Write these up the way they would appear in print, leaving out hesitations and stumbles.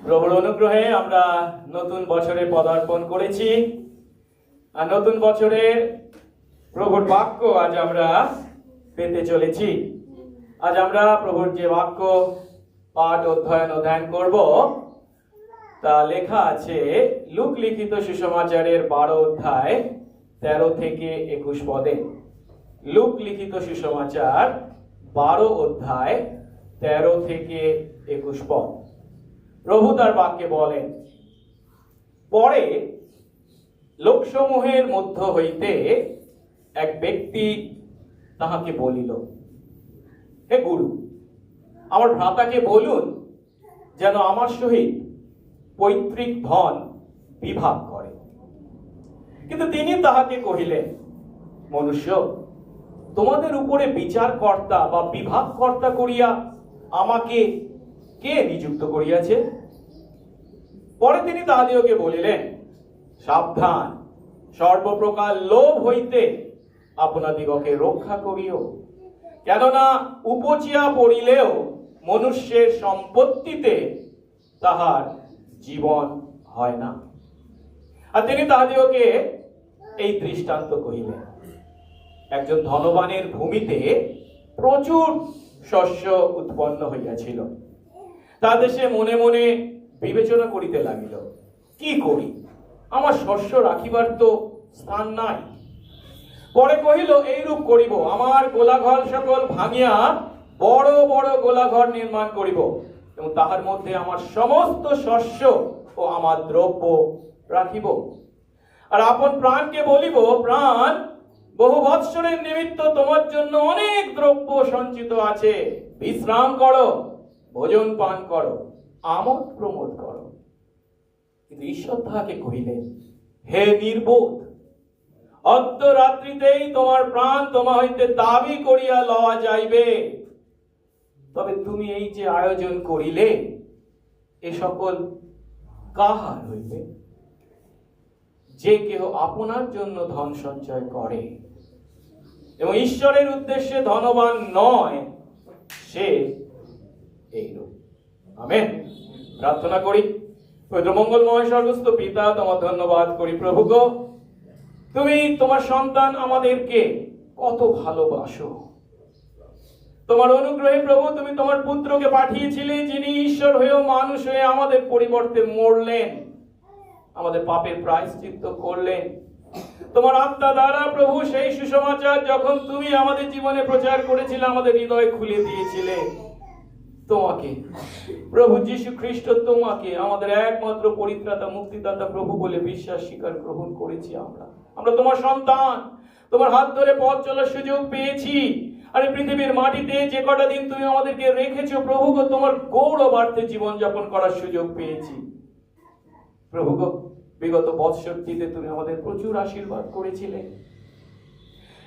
প্রভুর অনুগ্রহে আমরা নতুন বছরে পদার্পণ করেছি। আর নতুন বছরের প্রভুর বাক্য আজ আমরা পেতে চলেছি। আজ আমরা প্রভুর যে বাক্য পাঠ অধ্যয়ন ও ধ্যান করব তা লেখা আছে লুক লিখিত সুসমাচারের 12 অধ্যায় 13 থেকে 21 পদে। লুক লিখিত সুসমাচার 12 অধ্যায় 13 থেকে 21 পদ। প্রভু তার বাক্যে বলেন, পরে লোকসমূহের মধ্য হইতে এক ব্যক্তি তাহাকে বলিল, হে গুরু, আমার ভ্রাতাকে বলুন যেন আমার সহিত পৈতৃক ধন বিভাগ করে। কিন্তু তিনি তাহাকে কহিলেন, মনুষ্য, তোমাদের উপরে বিচারকর্তা বা বিভাগকর্তা করিয়া আমাকে কে নিযুক্ত করিয়াছে? পরে তিনি তাহাদিগকে বলিলেন, সাবধান, সর্বপ্রকার লোভ হইতে আপনাদিগকে রক্ষা করিও, কেননা উপচিয়া পড়িলেও মনুষ্যের সম্পত্তিতে তাহার জীবন হয় না। আর তিনি তাহাদিগকে এই দৃষ্টান্ত কহিলেন, একজন ধনবানের ভূমিতে প্রচুর শস্য উৎপন্ন হইয়াছিল। তাহাতে সে মনে মনে বিবেচনা করিতে লাগিল, কি করি, আমার শস্য রাখিবার তো স্থান নাই। পরে কহিল, এইরূপ করিব, আমার গোলাঘর সকল ভাঙিয়া বড় বড় গোলাঘর নির্মাণ করিব এবং তাহার মধ্যে আমার সমস্ত শস্য ও আমার দ্রব্য রাখিব। আর আপন প্রাণকে বলিব, প্রাণ, বহু বৎসরের নিমিত্ত তোমার জন্য অনেক দ্রব্য সঞ্চিত আছে, বিশ্রাম করো, ভোজন পান করো, আমোদ প্রমোদ করো। কিন্তু ঈশ্বর তাহাকে কহিলেন, হে নির্বোধ, অর্ধরাত্রিতেই তোমার প্রাণ তোমা হইতে দাবি করিয়া লওয়া যাইবে। তবে তুমি এই যে আয়োজন করিলে, এ সকল কাহার হইবে? যে কেহ আপনার জন্য ধন সঞ্চয় করে এবং ঈশ্বরের উদ্দেশ্যে ধনবান নয়, সে এইরূপ। আমেন। প্রার্থনা করি। পবিত্র মঙ্গলময় স্বর্গস্থ পিতা, তোমার ধন্যবাদ করি প্রভু গো, তুমি তোমার সন্তান আমাদেরকে কত ভালোবাসো। তোমার অনুগ্রহে প্রভু তুমি তোমার পুত্রকে পাঠিয়েছিলে, যিনি ঈশ্বর হয়েও মানুষ হয়ে আমাদের পরিবর্তে মরলেন, আমাদের পাপের প্রায়শ্চিত্ত করলেন। তোমার আত্মা দ্বারা প্রভু সেই সুসমাচার যখন তুমি আমাদের জীবনে প্রচার করেছিলে, আমাদের হৃদয় খুলে দিয়েছিলে। তোমাকে প্রভু যীশু খ্রিস্ট, তোমাকে আমাদের একমাত্র পরিত্রাতা মুক্তিদাতা প্রভু বলে বিশ্বাস স্বীকার গ্রহণ করেছি। আমরা তোমার সন্তান, তোমার হাত ধরে পথ চলার সুযোগ পেয়েছি। আর পৃথিবীর মাটিতে যে কটা দিন তুমি আমাদেরকে রেখেছো প্রভু গো, তোমার গৌরবার্থে জীবন যাপন করার সুযোগ পেয়েছি প্রভু গো। বিগত বৎসরটিতে তুমি আমাদের প্রচুর আশীর্বাদ করেছিলে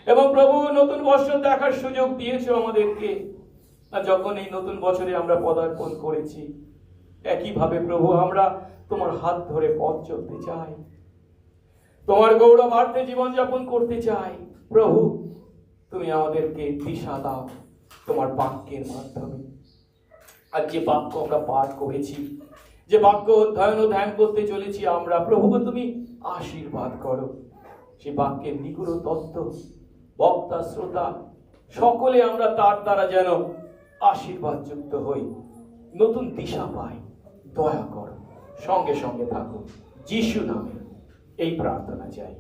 এবং প্রভু নতুন বৎসর দেখার সুযোগ দিয়েছো আমাদেরকে। আর যখন এই নতুন বছরে আমরা পদার্পণ করেছি, একইভাবে প্রভু আমরা তোমার হাত ধরে পথ চলতে চাই, তোমার গৌরবার্থে জীবন যাপন করতে চাই। প্রভু তুমি আমাদেরকে দিশা দাও তোমার বাক্যের মাধ্যমে। আর যে বাক্য আমরা পাঠ করেছি, যে বাক্য অধ্যয়ন ও ধ্যান করতে চলেছি আমরা, প্রভু তুমি আশীর্বাদ করো। সেই বাক্যের নিগুড় তত্ত্ব বক্তা শ্রোতা সকলে আমরা তার দ্বারা যেন আশীর্বাদ যুক্ত হই, নতুন দিশা পাই। দয়া করো, সঙ্গে সঙ্গে থাকো, যিশু নামে এই প্রার্থনা চাই,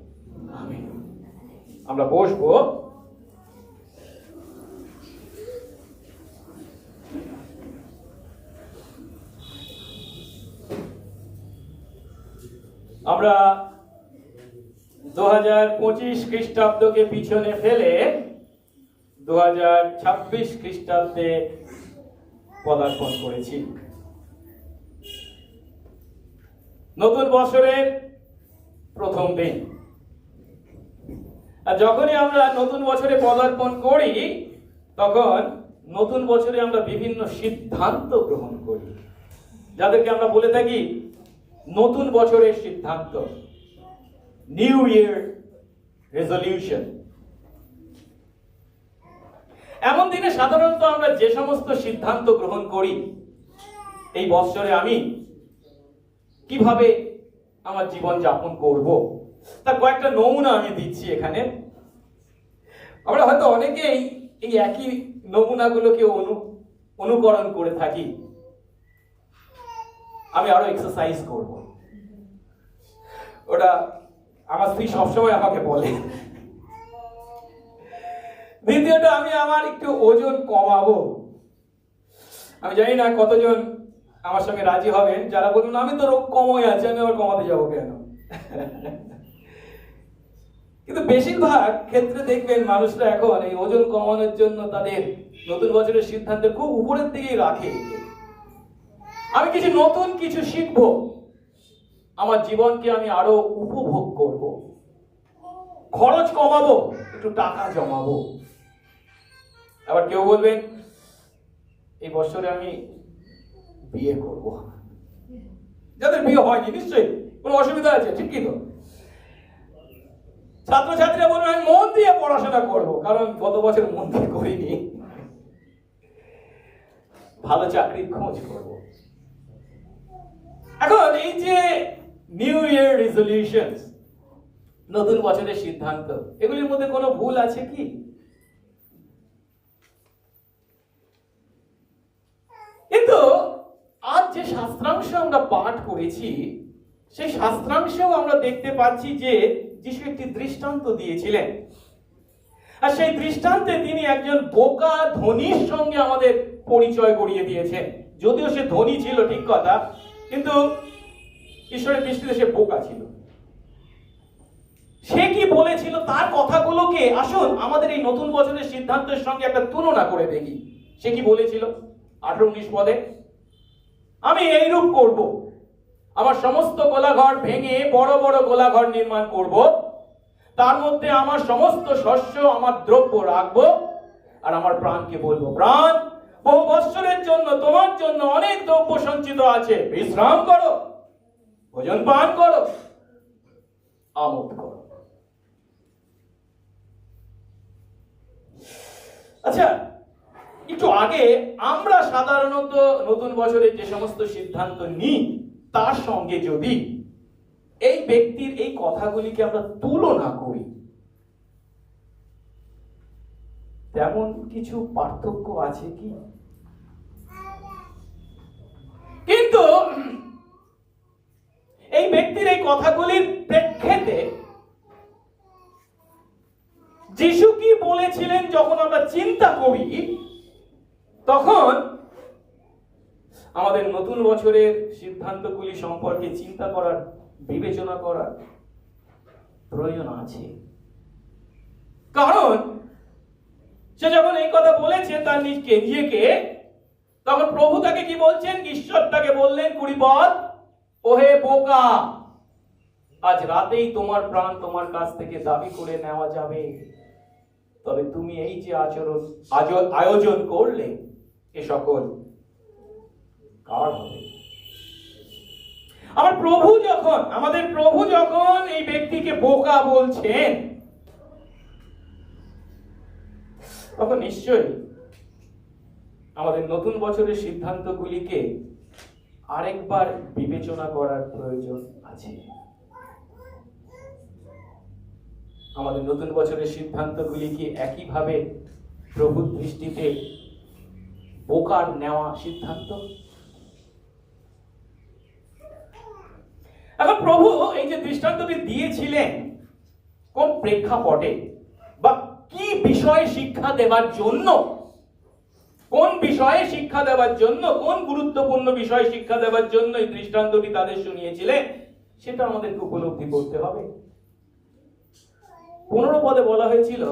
আমেন। আমরা বসবো। আমরা 2025 খ্রিস্টাব্দকে পিছনে ফেলে 2026 খ্রিস্টাব্দে পদার্পণ করেছি। নতুন বছরের প্রথম দিন। আর যখনই আমরা নতুন বছরে পদার্পণ করি, তখন নতুন বছরে আমরা বিভিন্ন সিদ্ধান্ত গ্রহণ করি, যাদেরকে আমরা বলে থাকি নতুন বছরের সিদ্ধান্ত, নিউ ইয়ার রেজলিউশন। এমন দিনে সাধারণত আমরা যে সমস্ত সিদ্ধান্ত গ্রহণ করি, এই বছরে আমি কিভাবে আমার জীবন যাপন করব, তার কয়েকটা নমুনা আমি দিচ্ছি এখানে। আমরা হয়তো অনেকেই এই একই নমুনাগুলোকে অনুকরণ করে থাকি। আমি আরো এক্সারসাইজ করব, ওটা আমার স্ত্রী সবসময় আমাকে বলে। দ্বিতীয়টা, আমি আমার একটু ওজন কমাবো। আমি জানি না কতজন আমার সঙ্গে রাজি হবেন, যারা বলবেন আমি তো রোগ কমই আছে, আমি আবার কমাতে যাবো কেন। কিন্তু বেশিরভাগ ক্ষেত্রে দেখবেন মানুষরা এখন এই ওজন কমানোর জন্য তাদের নতুন বছরের সিদ্ধান্ত খুব উপরের দিকেই রাখে। আমি কিছু নতুন কিছু শিখবো, আমার জীবনকে আমি আরো উপভোগ করব, খরচ কমাবো, একটু টাকা জমাবো। আবার কেউ বলবেন এই বছরে আমি বিয়ে করব। যাদের বিয়ে হয়নি নিশ্চয়ই কোনো অসুবিধা আছে, ঠিক কি তো? ছাত্রছাত্রীরা বলবেন আমি মন দিয়ে পড়াশোনা করব, কারণ গত বছর মন দিয়ে করিনি, ভালো চাকরির খোঁজ করব। এখন এই যে নিউ ইয়ার রেজলিউশনস, নতুন বছরের সিদ্ধান্ত, এগুলির মধ্যে কোনো ভুল আছে কি? কিন্তু আজ যে শাস্ত্রাংশ আমরা পাঠ করেছি, সেই শাস্ত্রাংশেও আমরা দেখতে পাচ্ছি যে যিশু একটি দৃষ্টান্ত দিয়েছিলেন, আর সেই দৃষ্টান্তে তিনি একজন বোকা ধনীর সঙ্গে আমাদের পরিচয় করিয়ে দিয়েছেন। যদিও সে ধনী ছিল ঠিক কথা, কিন্তু ঈশ্বরের দৃষ্টিতে সে বোকা ছিল। সে কি বলেছিল, তার কথাগুলোকে আসুন আমাদের এই নতুন বছরের সিদ্ধান্তের সঙ্গে একটা তুলনা করে দেখি। সে কি বলেছিল 18-19 পদে, আমি এইরূপ করব, আমার সমস্ত গোলাঘর ভেঙে বড় বড় গোলাঘর নির্মাণ করব, তার মধ্যে আমার সমস্ত শস্য আমার দ্রব্য রাখবো, আর আমার প্রাণকে বলবো, প্রাণ, বহু বৎসরের জন্য তোমার জন্য অনেক দ্রব্য সঞ্চিত আছে, বিশ্রাম করো, ভোজন পান করো, আমোদ করো। আচ্ছা, একটু আগে আমরা সাধারণত নতুন বছরে যে সমস্ত সিদ্ধান্ত নিই, তার সঙ্গে যদি এই ব্যক্তির এই কথাগুলিকে আমরা তুলনা করি, তেমন কিছু পার্থক্য আছে কি? কিন্তু এই ব্যক্তির এই কথাগুলির প্রেক্ষিতে যিশু কি বলেছিলেন যখন আমরা চিন্তা করি, তখন আমাদের নতুন বছরের সিদ্ধান্তগুলি সম্পর্কে চিন্তা করার, বিবেচনা করার প্রয়োজন আছে। কারণ সে যখন এই কথা বলেছে তার নিজেকে, তখন প্রভু তাকে কি বলছেন? ঈশ্বর তাকে বললেন 20 পদ, ওহে বোকা, আজ রাতেই তোমার প্রাণ তোমার কাছ থেকে দাবি করে নেওয়া যাবে। তবে তুমি এই যে আয়োজন করলে, এ সকল কার হবে? আমাদের প্রভু যখন এই ব্যক্তিকে বোকা বলছেন, তখন নিশ্চয়ই আমাদের নতুন বছরের সিদ্ধান্তগুলিকে আরেকবার বিবেচনা করার প্রয়োজন আছে। আমাদের নতুন বছরের সিদ্ধান্তগুলি কি একইভাবে প্রভুর দৃষ্টিতে বোকার নেওয়া সিদ্ধান্ত? এখন প্রভু এই যে দৃষ্টান্তটি দিয়েছিলেন, কোন প্রেক্ষাপটে বা কি বিষয়ে শিক্ষা দেওয়ার জন্য, কোন বিষয়ে শিক্ষা দেওয়ার জন্য, কোন গুরুত্বপূর্ণ বিষয়ে শিক্ষা দেওয়ার জন্য এই দৃষ্টান্তটি তাদের শুনিয়েছিলেন, সেটা আমাদেরকে উপলব্ধি করতে হবে। 15 পদে বলা হয়েছিল,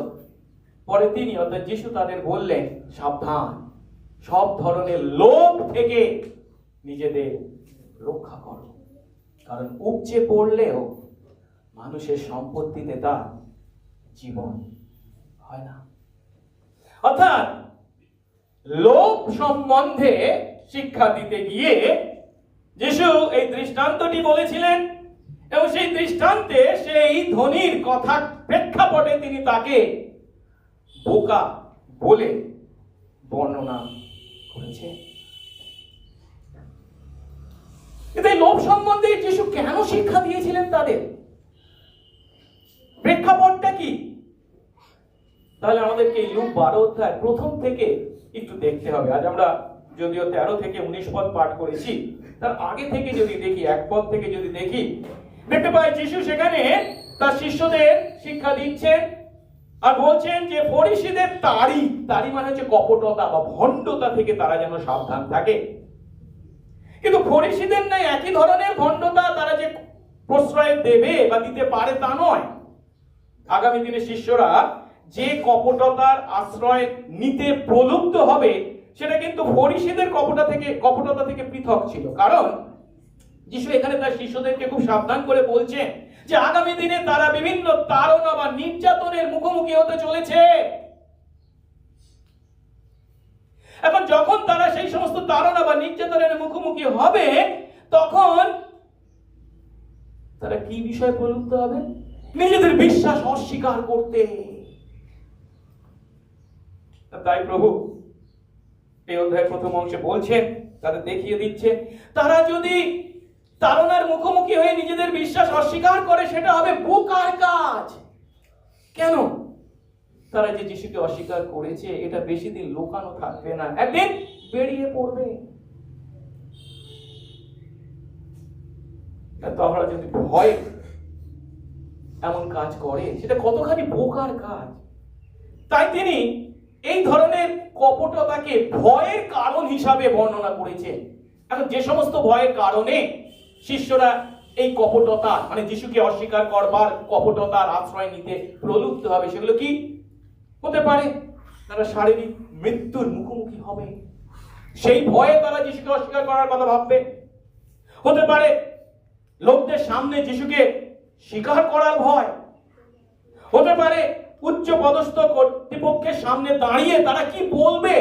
পরে তিনি অর্থাৎ যিশু তাদের বললেন, সাবধান, সব ধরনের লোভ থেকে নিজেদের রক্ষা করো, কারণ উপচে পড়লেও মানুষের সম্পত্তিতে তার জীবন হয় না। অর্থাৎ লোভ সম্বন্ধে শিক্ষা দিতে গিয়ে যিশু এই দৃষ্টান্তটি বলেছিলেন, এবং সেই দৃষ্টান্তে সেই ধনীর কথা প্রেক্ষাপটে তিনি তাকে বোকা বলে বর্ণনা করেছে। কিন্তু এই লোভ সম্বন্ধে যিশু কেন শিক্ষা দিয়েছিলেন তাদের? প্রেক্ষাপটটা কি? তাহলে আমাদেরকে এই লুক 12 অধ্যায় প্রথম থেকে একটু দেখতে হবে। আজ আমরা যদিও 13 থেকে 19 পদ পাঠ করেছি, তার আগে থেকে যদি দেখি, 1 পদ থেকে যদি দেখি, দেখতে পাই যিশু সেখানে তার শিষ্যদের শিক্ষা দিচ্ছেন আর বলছেন যে ফরিসীদের তাড়ি মানে হচ্ছে কপটতা বা ভণ্ডতা থেকে তারা যেন সাবধান থাকে। কিন্তু ফরিসীদের নাই একই ধরনের ভণ্ডতা তারা যে প্রশ্রয় দেবে বা দিতে পারে তা নয়। আগামী দিনে শিষ্যরা যে কপটতার আশ্রয় নিতে প্রলুব্ধ হবে সেটা কিন্তু ফরিসীদের কপটতা থেকে পৃথক ছিল। কারণ যিশু এখানে তার শিষ্যদেরকে খুব সাবধান করে বলছেন যে আগামী দিনে তারা বিভিন্ন তাড়না বা নির্যাতনের মুখোমুখি হতে চলেছে। এখন যখন তারা সেই সমস্ত তাড়না বা নির্যাতনের মুখোমুখি হবে, তখন তারা কি বিষয়ে প্রলুব্ধ হবে? নিজেদের বিশ্বাস অস্বীকার করতে। তাই প্রভু এই অধ্যায়ের প্রথম অংশে বলছেন, তাদের দেখিয়ে দিচ্ছে, তারা যদি তাড়নার মুখোমুখি হয়ে নিজেদের বিশ্বাস অস্বীকার করে সেটা হবে বোকার কাজ। কেন? তারা যে যিশুকে অস্বীকার করেছে এটা বেশি দিন লুকানো থাকবে না, একদিন বেরিয়ে পড়বে। তাহলে যদি ভয় এমন কাজ করে সেটা কতখানি বোকার কাজ। তাই তিনি এই ধরনের কপটতাকে ভয়ের কারণ হিসাবে বর্ণনা করেছেন। এখন যে সমস্ত ভয়ের কারণে শিষ্যরা এই কপটতা মানে যিশুকে অস্বীকার করবার কপটতার আশ্রয় নিতে প্রলুব্ধ হবে, সেগুলো কি হতে পারে? তারা শারীরিক মৃত্যুর মুখোমুখি হবে, সেই ভয়ে তারা যিশুকে অস্বীকার করার কথা ভাববে। হতে পারে লোকদের সামনে যিশুকে স্বীকার করার ভয়। হতে পারে উচ্চ পদস্থ কর্তৃপক্ষের সামনে দাঁড়িয়ে তারা কি বলবে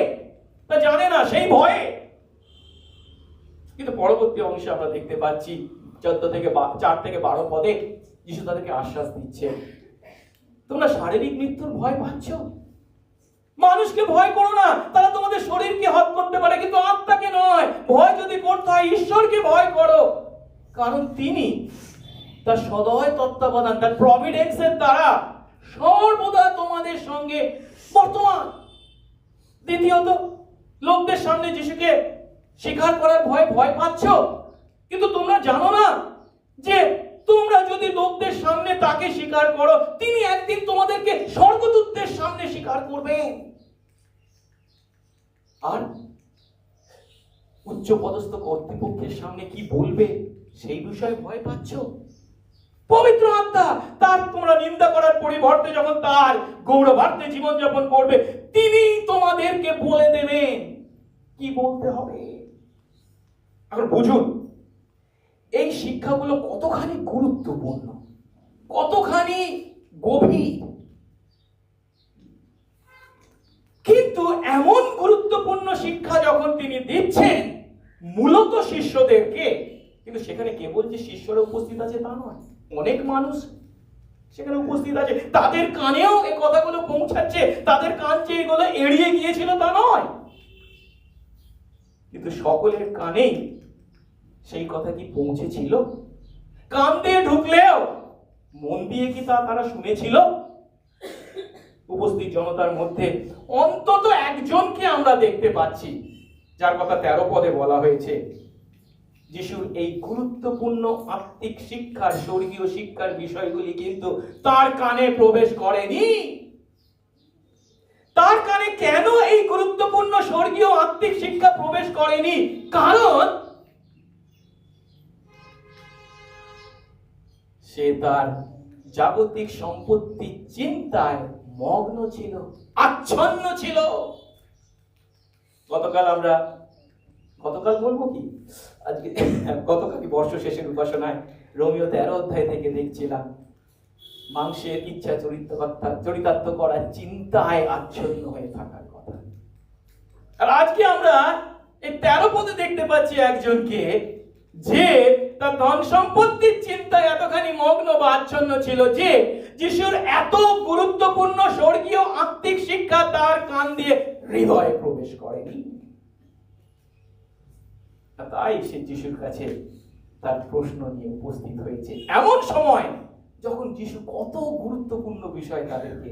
তা জানে না, সেই ভয়ে। কিন্তু পরবর্তী অংশে আমরা দেখতে পাচ্ছি 4 থেকে 12 পদে যিশু তাদেরকে আশ্বাস দিচ্ছে, তোমরা শারীরিক মৃত্যুর ভয় পাচ্ছ, মানুষকে ভয় করো না, তারা তোমাদের শরীরকে হত্যা করতে পারে কিন্তু আত্মাকে নয়। ভয় যদি করতে হয় ঈশ্বরকে ভয় করো, কারণ তিনি তার সদয় তত্ত্বাবধান, তার প্রভিডেন্সের দ্বারা সর্বদা তোমাদের সঙ্গে বর্তমান। দ্বিতীয়ত, লোকদের সামনে যিশুকে স্বীকার করার ভয় পাচ্ছ, কিন্তু তোমরা জানো না যে তোমরা যদি লোকদের সামনে তাকে স্বীকার করো, তিনি একদিন তোমাদেরকে স্বর্গদূতদের সামনে স্বীকার করবেন। আর উচ্চ পদস্থ কর্তৃপক্ষের সামনে কি বলবে সেই বিষয়ে ভয় পাচ্ছ। পবিত্র আত্মা তার তোমরা নিন্দা করার পরিবর্তে যখন তার গৌরবার্থে জীবনযাপন করবে, তিনি তোমাদেরকে বলে দেবেন কি বলতে হবে। এখন বুঝুন এই শিক্ষাগুলো কতখানি গুরুত্বপূর্ণ, কতখানি গভীর। কিন্তু এমন গুরুত্বপূর্ণ শিক্ষা যখন তিনি দিচ্ছেন মূলত শিষ্যদেরকে, কিন্তু সেখানে কেবল যে শিষ্যরা উপস্থিত আছে তা নয়, অনেক মানুষ সেখানে উপস্থিত আছে, তাদের কানেও এই কথাগুলো পৌঁছাচ্ছে। তাদের কান যে এগুলো এড়িয়ে গিয়েছিল তা নয়, কিন্তু সকলের কানেই সেই কথা কি পৌঁছেছিল? কান দিয়ে ঢুকলেও মন দিয়ে কি তারা শুনেছিল? উপস্থিত জনতার মধ্যে অন্তত একজনকে আমরা দেখতে পাচ্ছি, যার কথা 13 পদে বলা হয়েছে। যিশুর এই গুরুত্বপূর্ণ আত্মিক শিক্ষার, স্বর্গীয় শিক্ষার বিষয়গুলি কিন্তু তার কানে প্রবেশ করেনি। তার কানে কেন এই গুরুত্বপূর্ণ স্বর্গীয় আত্মিক শিক্ষা প্রবেশ করেনি? কারণ সে তার জাগতিক সম্পত্তির চিন্তায় মগ্ন ছিল, আচ্ছন্ন ছিল। গতকাল বলবো কি আজকে, গতকালই বর্ষ শেষের উপাসনায় রোমিও 13 অধ্যায় থেকে দেখছিলাম মাংসের ইচ্ছা চরিতার্থ করার চিন্তায় আচ্ছন্ন হয়ে থাকার কথা। আর আজকে আমরা এই 13 পদে দেখতে পাচ্ছি একজনকে যে তার ধন সম্পত্তির চিন্তায় এতখানি মগ্ন বা আচ্ছন্ন ছিল যে যিশুর এত গুরুত্বপূর্ণ স্বর্গীয় আত্মিক শিক্ষা তার কান দিয়ে হৃদয়ে প্রবেশ করেনি। তাই সে যিশুর কাছে তার প্রশ্ন নিয়ে উপস্থিত হয়েছে এমন সময় যখন যিশু কত গুরুত্বপূর্ণ বিষয় তাদেরকে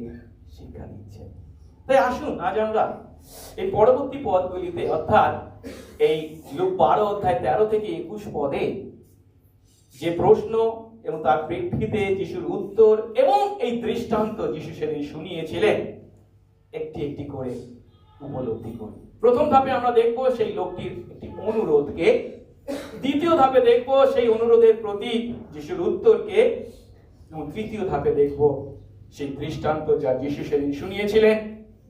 শিক্ষা দিচ্ছেন। তাই আসুন আজ আমরা এই পরবর্তী পদগুলিতে অর্থাৎ এই লুক 12 অধ্যায় 13 থেকে 21 পদে যে প্রশ্ন এবং তার প্রেক্ষিতে যিশুর উত্তর এবং এই দৃষ্টান্ত যিশু সেদিন শুনিয়েছিলেন একটি একটি করে উপলব্ধি করি। প্রথম ধাপে আমরা দেখব সেই লোকটির একটি অনুরোধকে, দ্বিতীয় ধাপে দেখব সেই অনুরোধের প্রতি যিশুর উত্তরকে, এবং তৃতীয় ধাপে দেখব সেই দৃষ্টান্ত যা যিশু সেদিন শুনিয়েছিলেন,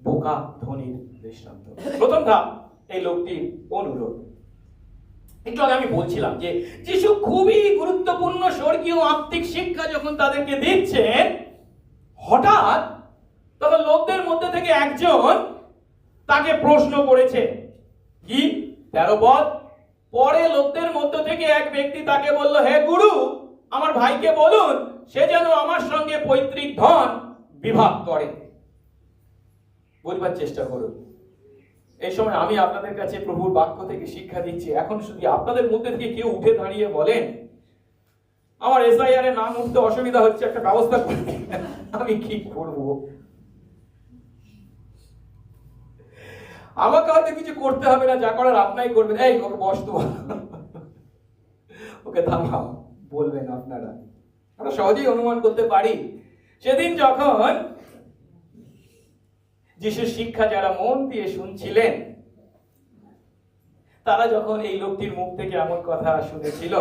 বোকা ধনীর দৃষ্টান্ত। প্রথম ধাপ এই লোকটির অনুরোধ। একটু আগে আমি বলছিলাম যে যিশু খুবই গুরুত্বপূর্ণ স্বর্গীয় আত্মিক শিক্ষা যখন তাদেরকে দিচ্ছেন, হঠাৎ তখন লোকদের মধ্যে থেকে একজন তাকে প্রশ্ন করেছে। কি? 13 পদ। পরে লোকদের মধ্যে থেকে এক ব্যক্তি তাকে বলল, হে গুরু, আমার ভাইকে বলুন সে যেন আমার সঙ্গে পৈতৃক ধন বিভাগ করে। বুঝবার চেষ্টা করুন। এই সময় আমি আপনাদের কাছে প্রভুর বাক্য থেকে শিক্ষা দিচ্ছি। এখন শুধু আপনাদের মধ্যে থেকে কেউ উঠে দাঁড়িয়ে বলেন, আমার এসআইআর এর নাম উঠতে অসুবিধা হচ্ছে, একটা ব্যবস্থা করে দিন, আমি কি করব? আমাকে হয়তো কিছু করতে হবে না, যা করার আপনাই করবেন। এই ওকে বসতো, ওকে থামাও, বলবেন আপনারা। আমরা সহজেই অনুমান করতে পারি সেদিন যখন যিশুর শিক্ষা যারা মন দিয়ে শুনছিলেন, তারা যখন এই লোকটির মুখ থেকে এমন কথা শুনেছিল,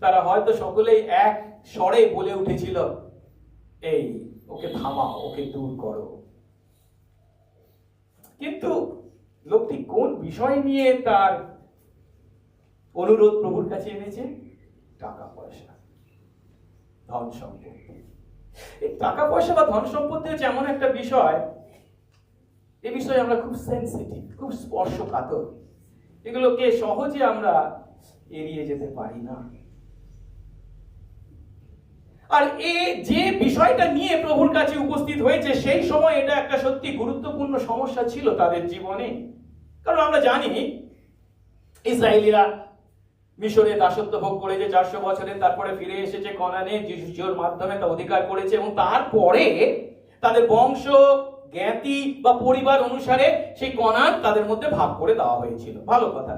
তারা হয়তো সকলেই এক স্বরে বলে উঠেছিল, এই ওকে থামাও, ওকে দূর করো। কিন্তু লোকটি কোন বিষয় নিয়ে তার অনুরোধ প্রভুর কাছে এনেছে? টাকা পয়সা, ধন সম্পত্তি। এই টাকা পয়সা বা ধন সম্পত্তি হচ্ছে এমন একটা বিষয়, এই বিষয়ে আমরা খুব সেনসিটিভ, খুব স্পর্শকাতর। এগুলোকে সহজে আমরা এড়িয়ে যেতে পারি না। আর যে বিষয়টা নিয়ে প্রভুর কাছে উপস্থিত হয়েছে, সেই সময় এটা একটা সত্যি গুরুত্বপূর্ণ সমস্যা ছিল তাদের জীবনে। কারণ আমরা জানি ইসরায়েলিরা মিশরে দাসত্ব ভোগ করেছে 400 বছরে, তারপরে ফিরে এসেছে কনানে, যিশুর মাধ্যমে তা অধিকার করেছে, এবং তারপরে তাদের বংশ জ্ঞাতি বা পরিবার অনুসারে সেই কনান তাদের মধ্যে ভাগ করে দেওয়া হয়েছিল। ভালো কথা।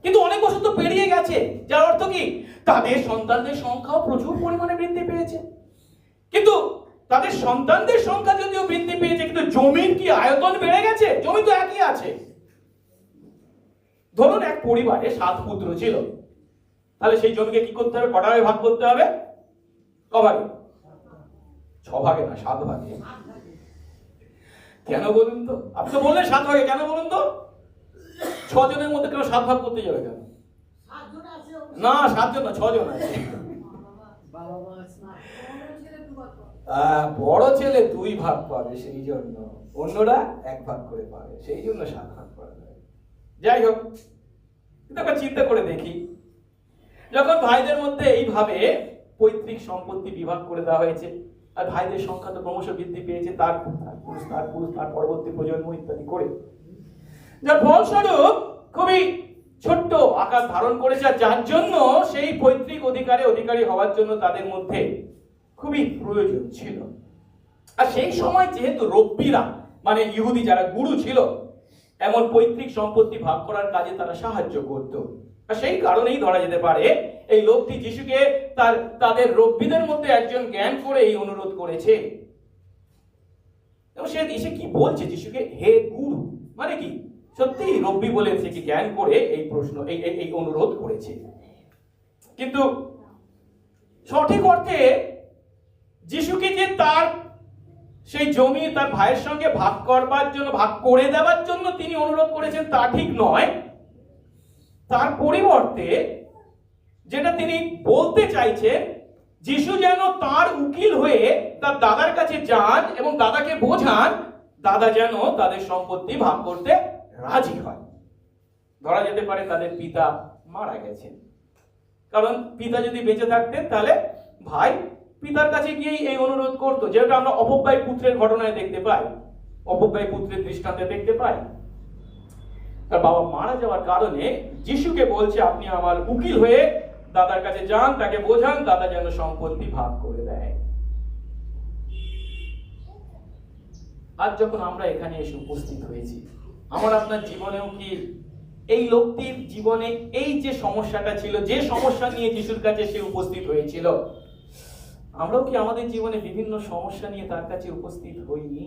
কিন্তু অনেক বছর তো পেরিয়ে গেছে, যার অর্থ কি তাদের সন্তানদের সংখ্যাও প্রচুর পরিমাণে বৃদ্ধি পেয়েছে। কিন্তু তাদের সন্তানদের সংখ্যা যদিও বৃদ্ধি পেয়েছে, কিন্তু জমির কি আয়তন বেড়ে গেছে? জমি তো একই আছে। ধরুন এক পরিবারে 7 পুত্র ছিল, তাহলে সেই জমিকে কি করতে হবে? কটা ভাগে ভাগ করতে হবে? কভাগে? 6 ভাগে না, 7 ভাগে। কেন বলুন তো? আপনি তো বললেন 7 ভাগে, কেন বলুন তো? 6 জনের মধ্যে কেন 7 ভাগ করতে যাবে কেন? না, 7 জন না, 6 জন আছে। বড় ছেলে 2 ভাগ পাবে, সেই জন্য অন্যরা 1 ভাগ করে পাবে, সেই জন্য 7 ভাগ করা যায়। যাই হোক, কিন্তু আমরা চিন্তা করে দেখি, যখন ভাইদের মধ্যে এইভাবে পৈতৃক সম্পত্তি বিভাগ করে দেওয়া হয়েছে, আর ভাইদের সংখ্যা তো ক্রমশ বৃদ্ধি পেয়েছে, তার পরবর্তী প্রজন্ম ইত্যাদি করে, যার ফলস্বরূপ খুবই ছোট্ট আকার ধারণ করেছে, আর যার জন্য সেই পৈতৃক অধিকারী হওয়ার জন্য তাদের মধ্যে খুবই প্রয়োজন ছিল। আর সেই সময় যেহেতু রব্বিরা মানে ইহুদি যারা গুরু ছিল, এমন পৈতৃক সম্পত্তি ভাগ করার কাজে তারা সাহায্য করত। আর সেই কারণেই ধরা যেতে পারে এই লোকটি যিশুকে তাদের রব্বিদের মধ্যে একজন জ্ঞান করে এই অনুরোধ করেছে। এবং সে এসে কি বলছে যিশুকে, হে গুরু, মানে কি সত্যি রব্বি বলে সে কি জ্ঞান করে এই প্রশ্ন এই অনুরোধ করেছে। কিন্তু সঠিক অর্থে যিশুকে যে তার সেই জমি তার ভাইয়ের সঙ্গে ভাগ করবার জন্য, ভাগ করে দেওয়ার জন্য তিনি অনুরোধ করেছেন তা ঠিক নয়। তার পরিবর্তে যেটা তিনি বলতে চাইছেন, যিশু যেন তার উকিল হয়ে তার দাদার কাছে যান এবং দাদাকে বোঝান, দাদা যেন তাদের সম্পত্তি ভাগ করতে রাজি হয়। ধরা যেতে পারে তাদের পিতা মারা গেছেন, কারণ পিতা যদি বেঁচে থাকতেন তাহলে ভাই পিতার কাছে গিয়েই এই অনুরোধ করতো, যেটা আমরা অপব্যয় পুত্রের ঘটনায় দেখতে পাই, অপব্যয় পুত্রের দৃষ্টান্তে দেখতে পাই। তার বাবা মারা যাওয়ার কারণে যিশুকে বলছে, আপনি আমার উকিল হয়ে দাদার কাছে যান, তাকে বোঝান, দাদা যেন সম্পত্তি ভাগ করে দেয়। আজ যখন আমরা এখানে এসে উপস্থিত হয়েছি, আমার আপনার জীবনেও কি এই লোকটির জীবনে এই যে সমস্যাটা ছিল, যে সমস্যা নিয়ে যিশুর কাছে সে উপস্থিত হয়েছিল, আমরাও কি আমাদের জীবনে বিভিন্ন সমস্যা নিয়ে তার কাছে উপস্থিত হইনি?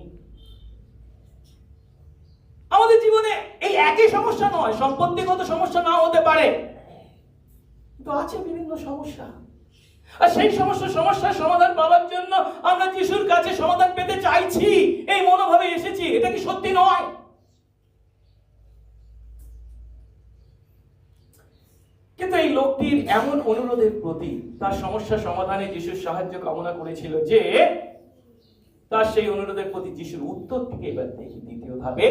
আমাদের জীবনে এই একই সমস্যা নয়, সম্পত্তিগত সমস্যা নাও হতে পারে, কিন্তু আছে বিভিন্ন সমস্যা। আর সেই সমস্যার সমাধান পাওয়ার জন্য আমরা যিশুর কাছে সমাধান পেতে চাইছি, এই মনোভাবে এসেছি। এটা কি সত্যি নয়? কিন্তু এই লোকটির এমন অনুরোধের প্রতি তার সমস্যা সমাধানে যিশুর সাহায্য কামনা করেছিল যে তার সেই অনুরোধের প্রতি যিশুর উত্তর থেকে এবার দেখি দ্বিতীয় ধাপে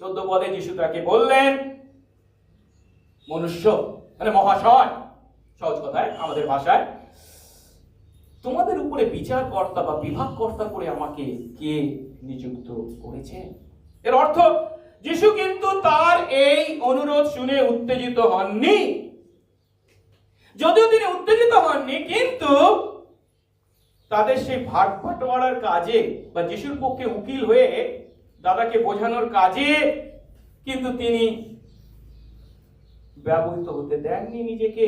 14 পদে যিশু তাকে বললেন, মনুষ্য মানে মহাশয়, সহজ কথায় আমাদের ভাষায়, তোমাদের উপরে বিচারকর্তা বা বিভাগকর্তা করে আমাকে কে নিযুক্ত করেছে? এর অর্থ যিশু কিন্তু তার এই অনুরোধ শুনে উত্তেজিত হননি। যদিও তিনি উত্তেজিত হননি, কিন্তু তাদের সেই ভাগ বাটোয়ারার কাজে বা যিশুর পক্ষে উকিল হয়ে দাদাকে বোঝানোর কাজে কিন্তু তিনি ব্যবহৃত হতে দেননি নিজেকে।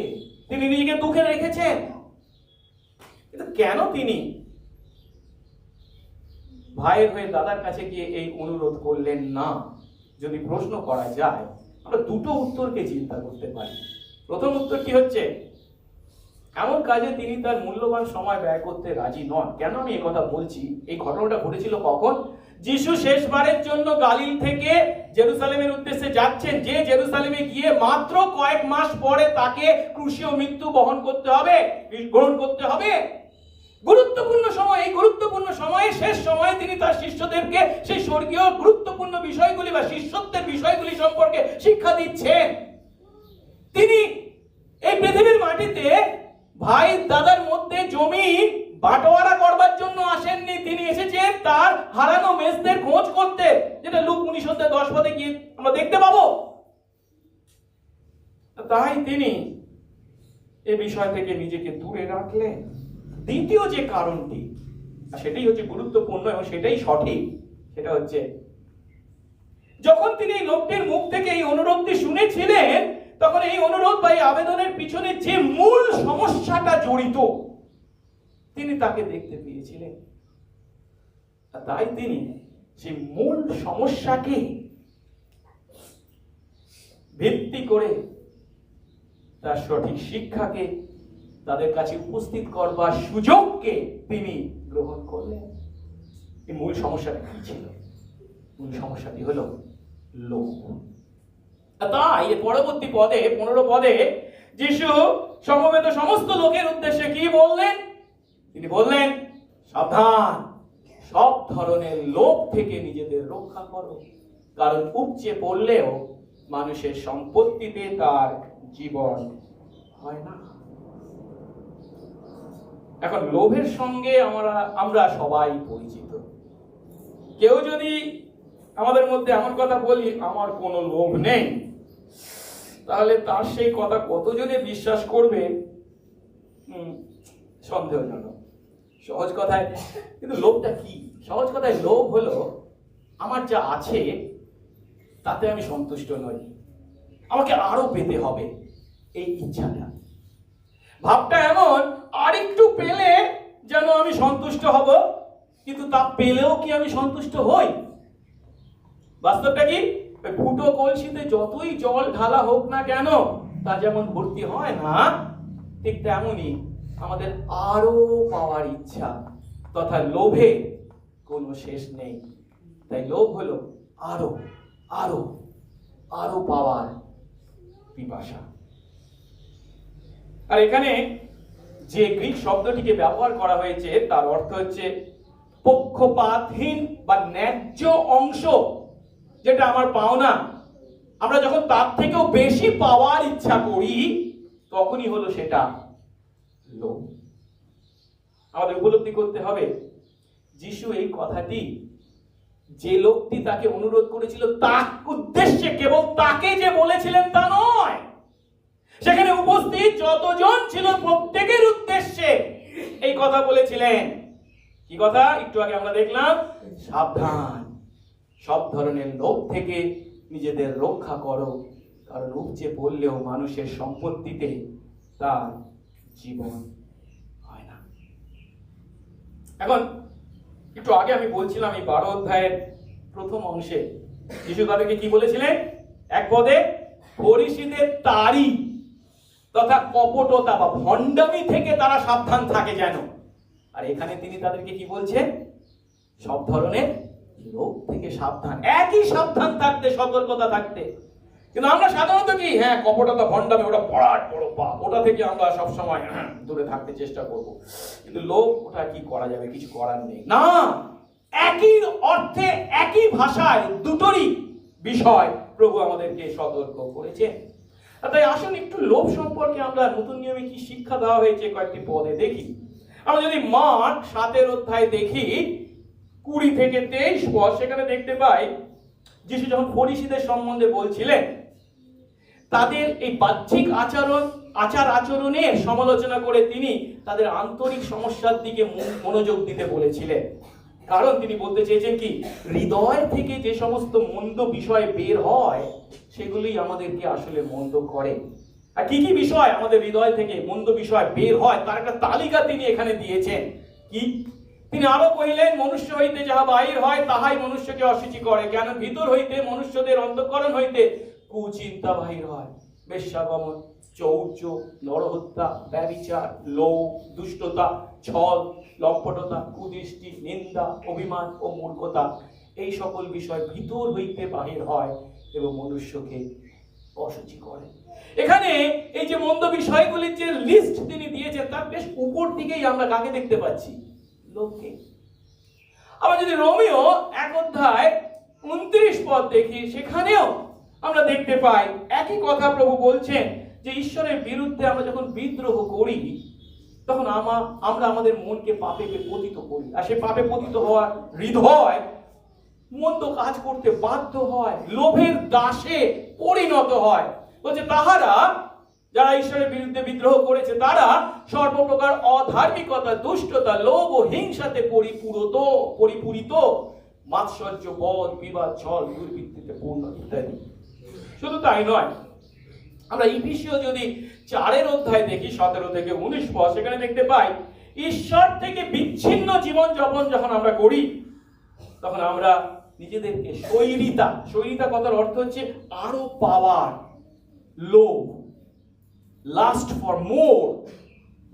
তিনি নিজেকে দুঃখে রেখেছেন। কিন্তু কেন তিনি ভাইয়ের হয়ে দাদার কাছে গিয়ে এই অনুরোধ করলেন না? যদি প্রশ্ন করা যায়, আমরা দুটো উত্তরকে চিন্তা করতে পারি। প্রথম উত্তরটি হচ্ছে, এমন কাজে তিনি তার মূল্যবান সময় ব্যয় করতে রাজি নন। কেন আমি এই কথা বলছি? এই ঘটনাটা ঘটেছিল কখন? যিশু শেষবারের জন্য গালিল থেকে জেরুসালেমের উদ্দেশ্যে যাচ্ছেন, যে জেরুসালেমে গিয়ে মাত্র কয়েক মাস পরে তাকে ক্রুশীয় মৃত্যু গ্রহণ করতে হবে। গুরুত্বপূর্ণ সময়, এই গুরুত্বপূর্ণ সময়ে, শেষ সময়ে তিনি তার শিষ্যদেরকে সেই স্বর্গীয় গুরুত্বপূর্ণ বিষয়গুলি বা শিষ্যত্বের বিষয়গুলি সম্পর্কে শিক্ষা দিচ্ছেন। তিনি এই পৃথিবীর মাটিতে ভাই দাদার মধ্যে জমি বাটোয়ারা করবার জন্য আসেননি। তিনি এসেছেন তার হারানো মেষদের খোঁজ করতে, যেটা লুক 19:10 পদে গিয়ে আমরা দেখতে পাবো। তাই তিনি এই বিষয় থেকে নিজেকে দূরে রাখলেন। দ্বিতীয় যে কারণটি, সেটাই হচ্ছে গুরুত্বপূর্ণ এবং সেটাই সঠিক, সেটা হচ্ছে যখন তিনি এই লোকটির মুখ থেকে এই অনুরোধটি শুনেছিলেন, তখন এই অনুরোধ বা এই আবেদনের পিছনে যে মূল সমস্যাটা জড়িত তিনি তাকে দেখতে পেয়েছিলেন। তাই তিনি সেই মূল সমস্যাকে ভিত্তি করে তার সঠিক শিক্ষাকে তাদের কাছে উপস্থিত করবার সুযোগকে তিনি গ্রহণ করলেন। এই মূল সমস্যাটা কি ছিল? মূল সমস্যাটি হলো লোভ। তাই পরবর্তী পদে 15 পদে যিশু সমবেত সমস্ত লোকের উদ্দেশ্যে কি বললেন? তিনি বললেন, সাবধান, সব ধরনের লোভ থেকে নিজেদের রক্ষা করো, কারণ উপচে পড়লেও মানুষের সম্পত্তিতে তার জীবন হয় না। এখন লোভের সঙ্গে আমরা সবাই পরিচিত। কেউ যদি আমাদের মধ্যে এমন কথা বলি, আমার কোনো লোভ নেই, তাহলে তার সেই কথা কতজনে বিশ্বাস করবে সন্দেহজনক। সহজ কথায়, কিন্তু লোভটা কি? সহজ কথায় লোভ হলো আমার যা আছে তাতে আমি সন্তুষ্ট নই, আমাকে আরো পেতে হবে, এই ইচ্ছাটা। ভাবটা এমন, আর একটু পেলে যেন আমি সন্তুষ্ট হব, কিন্তু তা পেলেও কি আমি সন্তুষ্ট হই? বাস্তবটা কি? ফুটো কলসিতে যতই জল ঢালা হোক না কেন, তা যেমন ভর্তি হয় না, ঠিক তেমনই আমাদের আরো পাওয়ার ইচ্ছা তথা লোভে কোনো শেষ নেই। তাই লোভ হলো আরো আরো আরো পাওয়ার পিপাসা। আর এখানে যে গ্রিক শব্দটিকে ব্যবহার করা হয়েছে তার অর্থ হচ্ছে পক্ষপাতহীন বা ন্যায্য অংশ, যেটা আমার পাওনা, আমরা যখন তার থেকেও বেশি পাওয়ার ইচ্ছা করি তখনই হলো সেটা লোভ। আমাদের উপলব্ধি করতে হবে, যিশু এই কথাটি যে লোকটি তাকে অনুরোধ করেছিল তার উদ্দেশ্যে কেবল তাকে যে বলেছিলেন তা নয়, সেখানে উপস্থিত যতজন ছিল প্রত্যেকের উদ্দেশ্যে এই কথা বলেছিলেন। কি কথা? একটু আগে আমরা দেখলাম, সাবধান, সব ধরনের লোভ থেকে নিজেদের রক্ষা করো, কারণ উপচে পড়লেও মানুষের সম্পত্তিতে তার জীবন হয় না। এখন একটু আগে আমি বলছিলাম এই 12 অধ্যায়ের প্রথম অংশে যিশু তাদেরকে কি বলেছিলেন? এক পদে, ফরিসীদের তাড়ি তথা কপটতা বা ভণ্ডামি থেকে তারা সাবধান থাকে যেন। আর এখানে তিনি তাদেরকে কি বলছেন? সব ধরনের লোভ থেকে সাবধান, একই সাবধান থাকতে, সতর্কতা থাকতে। কিন্তু আমরা সাধারণত কি, কপটতা, ভণ্ডামি ওটা বিরাট বড় পাপ, ওটা থেকে আমরা সবসময় দূরে থাকতে চেষ্টা করব। কিন্তু লোভ, ওটা কি করা যাবে? কিছু করার নেই। না, একই অর্থে একই ভাষায় দুটোরই বিষয় প্রভু আমাদেরকে সতর্ক করেছেন। তাই আসুন একটু লোভ সম্পর্কে আমরা নতুন নিয়মে কি শিক্ষা দেওয়া হয়েছে কয়েকটি পদে দেখি। আমরা যদি মার্ক 7 অধ্যায় দেখি 20 থেকে 23 পদ, সেখানে দেখতে পাই যিশু যখন ফরিসীদের সম্বন্ধে বলছিলেন, তাদের এই বাহ্যিক আচরণের সমালোচনা করে তিনি তাদের আন্তরিক সমস্যার দিকে মনোযোগ দিতে বলেছিলেন। কারণ তিনি বলতে চেয়েছেন কি, হৃদয় থেকে যে সমস্ত মন্দ বিষয় বের হয় সেগুলি আমাদেরকে আসলে মন্দ করে। আর কি কি বিষয় আমাদের হৃদয় থেকে মন্দ বিষয় বের হয় তার একটা তালিকা তিনি এখানে দিয়েছেন। কি? তিনি আরো কহিলেন, মনুষ্য হইতে যাহা বাহির হয় তাহাই মনুষ্যকে অশুচি করে, কেন ভিতর হইতে মনুষ্যদের অন্তঃকরণ হইতে কুচিন্তা বাহির হয়, বেশ্যাগমন, চৌর্য, নরহত্যা, ব্যভিচার, লোভ, দুষ্টতা, ছল, লম্পটতা, কুদৃষ্টি, নিন্দা, অভিমান ও মূর্খতা। এই সকল বিষয় ভিতর হইতে বাহির হয় এবং মনুষ্যকে অশুচি করে। এখানে এই যে মন্দ বিষয়গুলির যে লিস্ট তিনি দিয়েছেন তার বেশ উপর দিকেই আমরা কাকে দেখতে পাচ্ছি? লোককে। আবার যদি রোমিও 1 অধ্যায় 29 পদ দেখি, সেখানেও আমরা দেখতে পাই একই কথা প্রভু বলছেন যে ঈশ্বরের বিরুদ্ধে আমরা যখন বিদ্রোহ করি তখন আমরা আমাদের মনকে পাপে পতিত করি, আর সেই পাপে পতিত হওয়ার হৃদয় মন্দ কাজ করতে বাধ্য হয়, লোভের দাসে পরিণত হয়। বলছে তাহারা যারা ঈশ্বরের বিরুদ্ধে বিদ্রোহ করেছে তারা সর্বপ্রকার অধার্মিকতা, দুষ্টতা, লোভ ও হিংসাতে পরিপূরিত, মাৎসর্য, বদ, বিবাদ, ছল, দুর্বৃত্তিতে পূর্ণ ইত্যাদি। শুধু তাই নয়, আমরা ইফিসীয় যদি 4 অধ্যায় দেখি 17 থেকে 19 পদ, সেখানে দেখতে পাই ঈশ্বর থেকে বিচ্ছিন্ন জীবন যাপন যখন আমরা করি তখন আমরা নিজেদেরকে শৈরিতা কথার অর্থ হচ্ছে আরো পাওয়ার, লোভ, লাস্ট ফর মোর,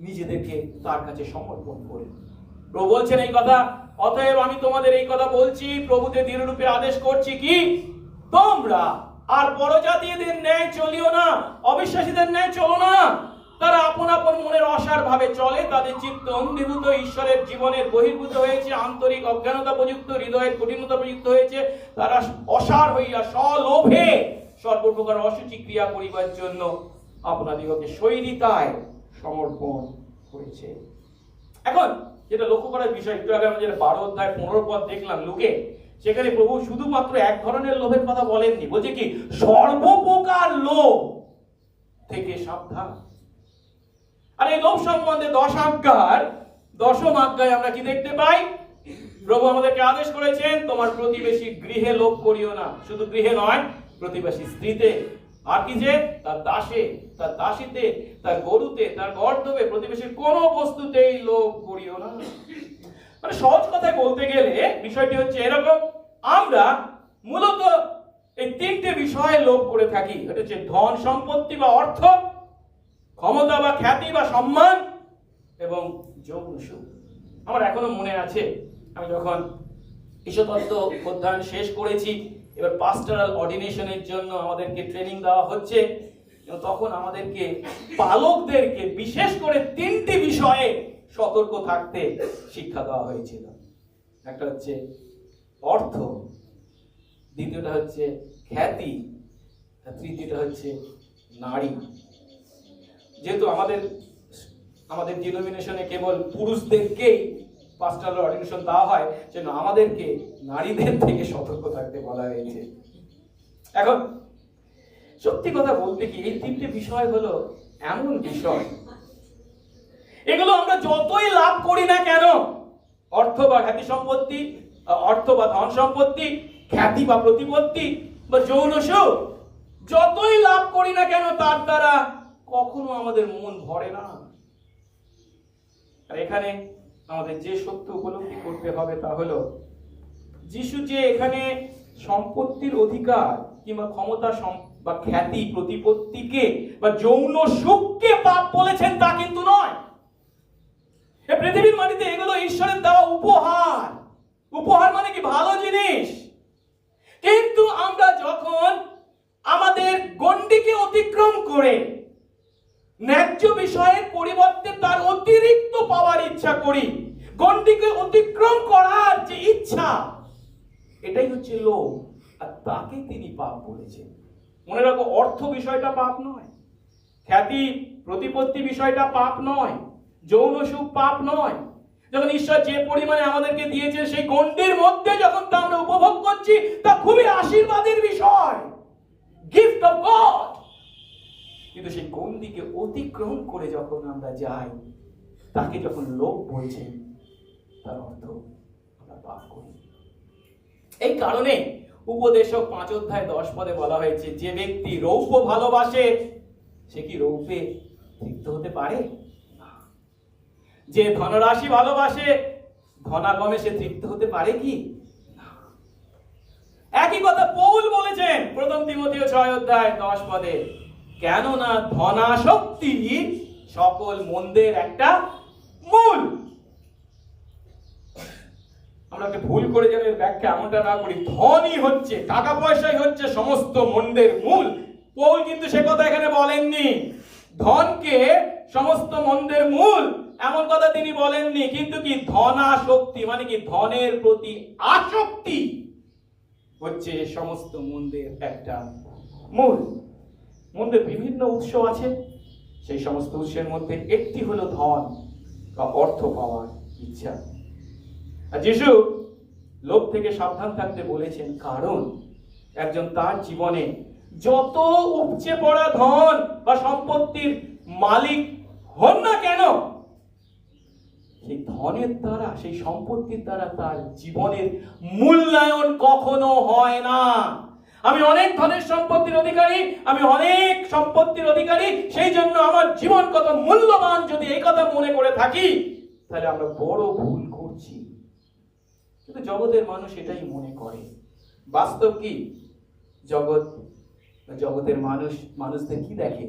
নিজেদেরকে তার কাছে সমর্পণ করে। প্রভু বলছেন এই কথা, অতএব আমি তোমাদের এই কথা বলছি, প্রভুতে দৃঢ়রূপে আদেশ করছি কি, তোমরা আর পরজাতীয়দের ন্যায় চলিও না, অবিশ্বাসীদের ন্যায় চলো না। তারা আপন আপন মনের অসার ভাবে চলে, তাদের চিত্ত অন্ধীভূত, ঈশ্বরের জীবনের বহির্ভূত হয়েছে, আন্তরিক অজ্ঞানতা প্রযুক্ত, হৃদয়ের কঠিনতা প্রযুক্ত হয়েছে। তারা অসার হইয়া স্বলোভে সর্বপ্রকার অশুচি ক্রিয়া করিবার জন্য আপনাদিগকে শৈরিতায় সমর্পণ করেছে। এখন যেটা লক্ষ্য করার বিষয়, একটু আগে আমরা যেটা 12 অধ্যায় 15 পদ দেখলাম লুকে, সেখানে প্রভু শুধুমাত্র এক ধরনের লোভের কথা বলেননি, বলছে কি সর্বপ্রকার লোভ থেকে সাবধান। আর এই লোভ সম্বন্ধে 10 আজ্ঞার 10ম আজ্ঞায় আমরা কি দেখতে পাই? প্রভু আমাদেরকে আদেশ করেছেন, তোমার প্রতিবেশী গৃহে লোভ করিও না। শুধু গৃহে নয়, প্রতিবেশী স্ত্রীতে, আর কি যে তার দাসে, তার দাসীতে, তার গরুতে, তার গর্দভে, প্রতিবেশীর কোন বস্তুতেই লোভ করিও না। মানে সহজ কথায় বলতে গেলে বিষয়টি হচ্ছে এরকম, আমরা মূলত এই 3টে বিষয়ে লোভ করে থাকি। এটা হচ্ছে ধন সম্পত্তি বা অর্থ, ক্ষমতা বা খ্যাতি বা সম্মান, এবং যৌন সুখ। আমার এখনো মনে আছে, আমি যখন ঈশ্বরতত্ত্ব অধ্যয়ন শেষ করেছি, এবার পাস্টোরাল অর্ডিনেশনের জন্য আমাদেরকে ট্রেনিং দেওয়া হচ্ছে, তখন আমাদেরকে পালকদেরকে বিশেষ করে 3টি বিষয়ে সতর্ক থাকতে শিক্ষা দেওয়া হয়েছিল। একটা হচ্ছে অর্থ, দ্বিতীয়টা হচ্ছে খ্যাতি, তৃতীয়টা হচ্ছে নারী। যেহেতু আমাদের ডিনোমিনেশনে কেবল পুরুষদেরকেই পাস্টোরাল অর্ডিনেশন দেওয়া হয়, সেজন্য আমাদেরকে নারীদের থেকে সতর্ক থাকতে বলা হয়েছে। এখন সত্যি কথা বলতে কি, এই 3টে বিষয় হলো এমন বিষয়, এগুলো আমরা যতই লাভ করি না কেন, অর্থ বা খ্যাতি সম্পত্তি, অর্থ বা ধন সম্পত্তি, খ্যাতি বা প্রতিপত্তি বা যৌন সুখ, যতই লাভ করি না কেন তার দ্বারা কখনো আমাদের মন ভরে না। আর এখানে আমাদের যে সত্য উপলব্ধি করতে হবে তা হলো, যিশু যে এখানে সম্পত্তির অধিকার কিংবা ক্ষমতা বা খ্যাতি প্রতিপত্তিকে বা যৌন সুখকে পাপ বলেছেন তা কিন্তু নয়। এই পৃথিবীর মাটিতে এগুলো ঈশ্বরের দেওয়া উপহার। উপহার মানে কি? ভালো জিনিস। কিন্তু আমরা যখন আমাদের গণ্ডিকে অতিক্রম করে ন্যায্য বিষয়ের পরিবর্তে তার অতিরিক্ত পাওয়ার ইচ্ছা করি, গণ্ডিকে অতিক্রম করার যে ইচ্ছা, এটাই হচ্ছে লোভ, আর তাকে তিনি পাপ বলেছেন। মনে রাখো, অর্থ বিষয়টা পাপ নয়, খ্যাতি প্রতিপত্তি বিষয়টা পাপ নয়, যৌন সুখ পাপ নয়। যখন ঈশ্বর যে পরিমাণে আমাদেরকে দিয়েছে সেই গণ্ডির মধ্যে যখন তা আমরা উপভোগ করছি, তা খুবই আশীর্বাদের বিষয়, গিফট অফ গড। কিন্তু সেই গণ্ডিকে অতিক্রম করে যখন আমরা যাই, তাকে যখন লোভ বলছেন, তার অর্থ আমরা পাপ করি। এই কারণে উপদেশক 5 অধ্যায় 10 পদে বলা হয়েছে, যে ব্যক্তি রৌপ্য ভালোবাসে সে কি রৌপ্যে তৃপ্ত হতে পারে? যে ধনরাশি ভালোবাসে ধনাগমে সে তৃপ্ত হতে পারে কি? একই কথা পৌল বলেছেন 1 তিমোথেয় 6 অধ্যায় 10 পদে, কেননা ধনাসক্তি সকল মন্দের একটা মূল। আমরা একটা ভুল করে যেন ব্যাখ্যা এমনটা না করি, ধনই হচ্ছে, টাকা পয়সাই হচ্ছে সমস্ত মন্দের মূল। পৌল কিন্তু সে কথা এখানে বলেননি। ধনকে সমস্ত মন্দের মূল এমন কথা তিনি বলেননি, কিন্তু কি ধনাসক্তি মানে কি ধনের প্রতি আসক্তি হচ্ছে সমস্ত মন্দের একটা মূল। মন্দের বিভিন্ন উৎস আছে, সেই সমস্ত উৎসের মধ্যে একটি হলো ধন বা অর্থ পাওয়ার ইচ্ছা। আর যিশু লোভ থেকে সাবধান থাকতে বলেছেন, কারণ একজন তার জীবনে যত উপচে পড়া ধন বা সম্পত্তির মালিক হন না কেন, সেই ধনের দ্বারা, সেই সম্পত্তির দ্বারা তার জীবনের মূল্যায়ন কখনো হয় না। আমি অনেক ধনের সম্পত্তির অধিকারী, আমি অনেক সম্পত্তির অধিকারী, সেই জন্য আমার জীবন কত মূল্যবান, যদি এই কথা মনে করে থাকি, তাহলে আমরা বড় ভুল করছি। কিন্তু জগতের মানুষ এটাই মনে করে। বাস্তব কি? জগতের মানুষদের কি দেখে?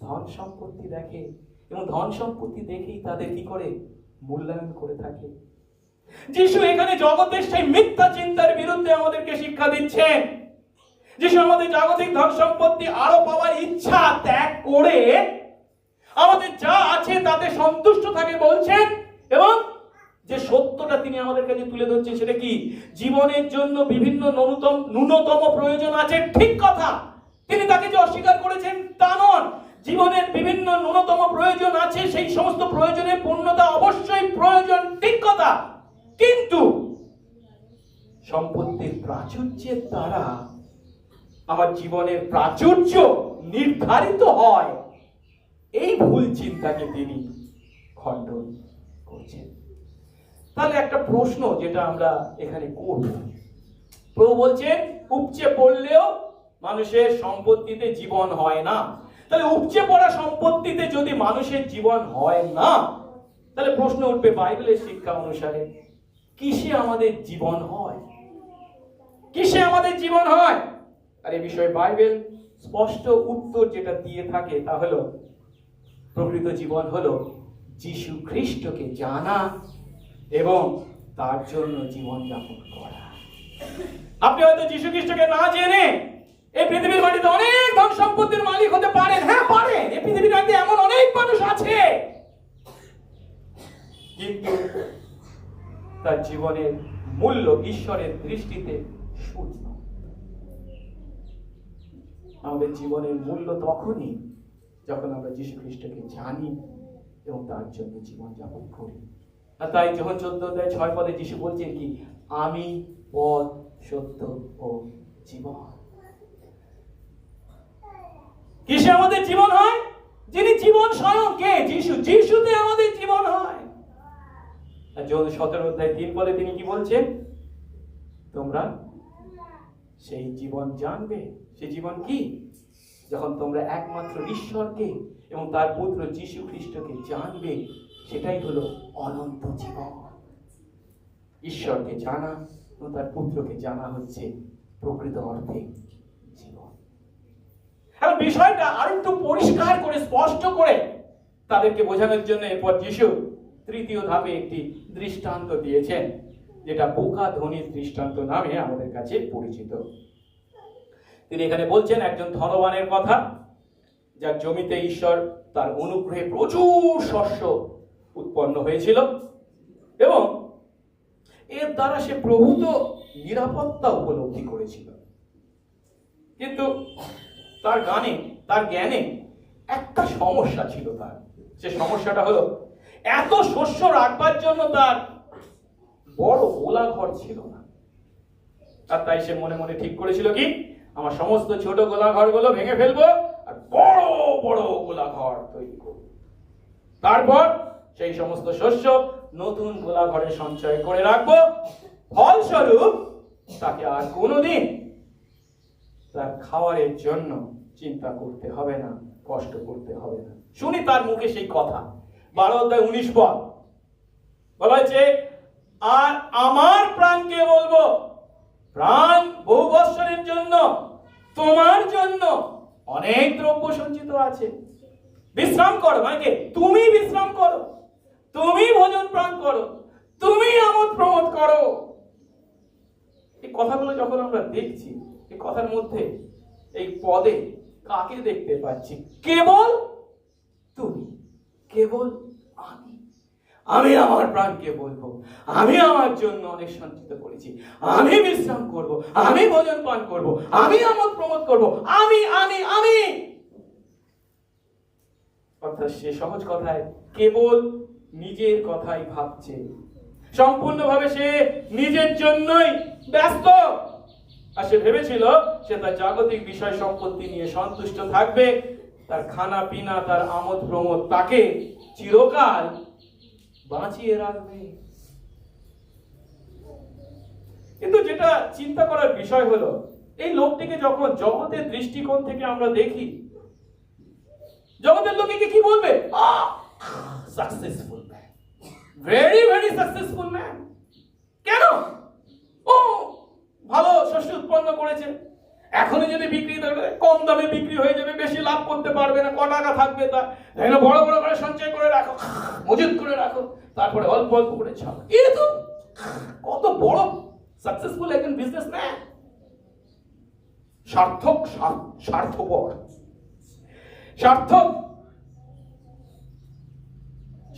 ধন সম্পত্তি দেখে, এবং ধন সম্পত্তি দেখেই তাদের কি করে? মূল্যায়ন করে থাকে। যিশু এখানে জগতের সেই মিথ্যা চিন্তার বিরুদ্ধে আমাদেরকে শিক্ষা দিচ্ছেন। যিশু আমাদের জাগতিক ধন সম্পত্তি আরো পাওয়ার ইচ্ছা ত্যাগ করে আমাদের যা আছে তাতে সন্তুষ্ট থাকে বলছেন, এবং যে সত্যটা তিনি আমাদের কাছে তুলে ধরছেন সেটা কি? জীবনের জন্য বিভিন্ন ন্যূনতম প্রয়োজন আছে, ঠিক কথা। তিনি তাকে যে অস্বীকার করেছেন তা নন। জীবনের বিভিন্ন ন্যূনতম প্রয়োজন আছে, সেই সমস্ত প্রয়োজনের পূর্ণতা অবশ্যই প্রয়োজন, ঠিক কথা। কিন্তু সম্পত্তির প্রাচুর্যের দ্বারা আমার জীবনের প্রাচুর্য নির্ধারিত হয়, এই ভুল চিন্তাকে তিনি খণ্ডন করছেন। তাহলে একটা প্রশ্ন যেটা আমরা এখানে করব, প্রভু বলছেন উপচে পড়লেও মানুষের সম্পত্তিতে জীবন হয় না। তাহলে উপচে পড়া সম্পত্তিতে যদি মানুষের জীবন হয় না, তাহলে প্রশ্ন উঠবে বাইবেলের শিক্ষা অনুসারে কিসে আমাদের জীবন হয়? কিসে আমাদের জীবন হয়? আর এই বিষয়ে বাইবেল স্পষ্ট উত্তর যেটা দিয়ে থাকে তা হলো, প্রকৃত জীবন হলো যীশু খ্রিস্টকে জানা এবং তার জন্য জীবন যাপন করা। আপনি হয়তো যীশু খ্রিস্টকে না জেনে এই পৃথিবীর মাটিতে অনেক ধন সম্পত্তির মালিক হতে পারেন। হ্যাঁ পারেন, এই পৃথিবীর মাটিতে এমন অনেক মানুষ আছে, কিন্তু তার জীবনের মূল্য ঈশ্বরের দৃষ্টিতে শূন্য। আমাদের জীবনের মূল্য তখনই যখন আমরা যীশু খ্রিস্টকে জানি এবং তার জন্য জীবন যাপন করি। আর তাই যখন 14 অধ্যায় 6 পদে যিশু বলছেন কি, আমি পথ সত্য ও জীবন। কিসে আমাদের জীবন হয়? যিনি জীবন স্বয়ং কে? যিশু। যিশুতে আমাদের জীবন হয়। আর জন 17:3 তিনি কি বলছেন? তোমরা সেই জীবন জানবে। সেই জীবন কি? যখন তোমরা একমাত্র ঈশ্বরকে এবং তার পুত্র যিশু খ্রিস্টকে জানবে, সেটাই হলো অনন্ত জীবন। ঈশ্বরকে জানা এবং তার পুত্রকে জানা হচ্ছে প্রকৃত অর্থে জীবন। এখন বিষয়টা আরেকটু পরিষ্কার করে স্পষ্ট করে তাদেরকে বোঝানোর জন্য এরপর যিশু তৃতীয় ধাপে একটি দৃষ্টান্ত দিয়েছেন, যেটা বোকা ধনীর দৃষ্টান্ত নামে আমাদের কাছে পরিচিত। তিনি এখানে বলছেন একজন ধনবানের কথা, যার জমিতে ঈশ্বর তার অনুগ্রহে প্রচুর শস্য উৎপন্ন হয়েছিল এবং এর দ্বারা সে প্রভূত নিরাপত্তা উপলব্ধি করেছিল। কিন্তু তার জ্ঞানে একটা সমস্যা ছিল। তার সে সমস্যাটা হলো, এত শস্য রাখবার জন্য তার বড় গোলাঘর ছিল না। আর তাই সে মনে মনে ঠিক করেছিল কি, আমার সমস্ত ছোট গোলাঘরগুলো ভেঙে ফেলবো আর বড় বড় গোলাঘর তৈরি করব। তারপর সেই সমস্ত শস্য নতুন গোলাঘরে সঞ্চয় করে রাখবো। ফলস্বরূপ তাকে আর কোনোদিন তার খাওয়ারের জন্য চিন্তা করতে হবে না, কষ্ট করতে হবে না। শুনি তার মুখে সেই কথা। 12:19 বলা হয়েছে, আর আমার প্রাণকে বলবো, প্রাণ বহু বৎসরের জন্য তোমার জন্য অনেক দ্রব্য সঞ্চিত আছে। বিশ্রাম করো, মানে তুমি বিশ্রাম করো, তুমি ভোজন প্রাণ করো, তুমি আমোদ প্রমোদ করো। এই কথাগুলো যখন আমরা দেখছি, এই কথার মধ্যে এই পদে কাকে দেখতে পাচ্ছি? কেবল তুমি, কেবল আমি আমার প্রাণকে বলবো, আমি আমার জন্য অনেক সঞ্চিত করেছি, আমি বিশ্রাম করব, আমি ভোজন পান করব, আমি আমোদ প্রমোদ করব, আমি আমি আমি। অর্থাৎ সে সহজ কথায় কেবল নিজের কথাই ভাবছে। সম্পূর্ণভাবে সে নিজের জন্যই ব্যস্ত। আর সে ভেবেছিল সে তার জাগতিক বিষয় সম্পত্তি নিয়ে সন্তুষ্ট থাকবে, তার খানা পিনা, তার আমোদ প্রমোদ তাকে চিরকাল বাঁচিয়ে রাখবে। কিন্তু যেটা চিন্তা করার বিষয় হলো, এই লোকটিকে যখন জগতের দৃষ্টিকোণ থেকে আমরা দেখি, জগতের লোকে কি বলবে? Successful man, very very successful man. কেন? ও ভালো শস্য উৎপন্ন করেছে, এখনই যদি বিক্রি কম দামে বিক্রি হয়ে যাবে, বেশি লাভ করতে পারবে না, ক টাকা থাকবে তার, বড় বড় করে সঞ্চয় করে রাখো, মজুত করে রাখো, তারপরে অল্প অল্প করে ছাড়ো। এ তো কত বড় সাকসেসফুল একজন বিজনেসম্যান। স্বার্থক, স্বার্থপর, স্বার্থক,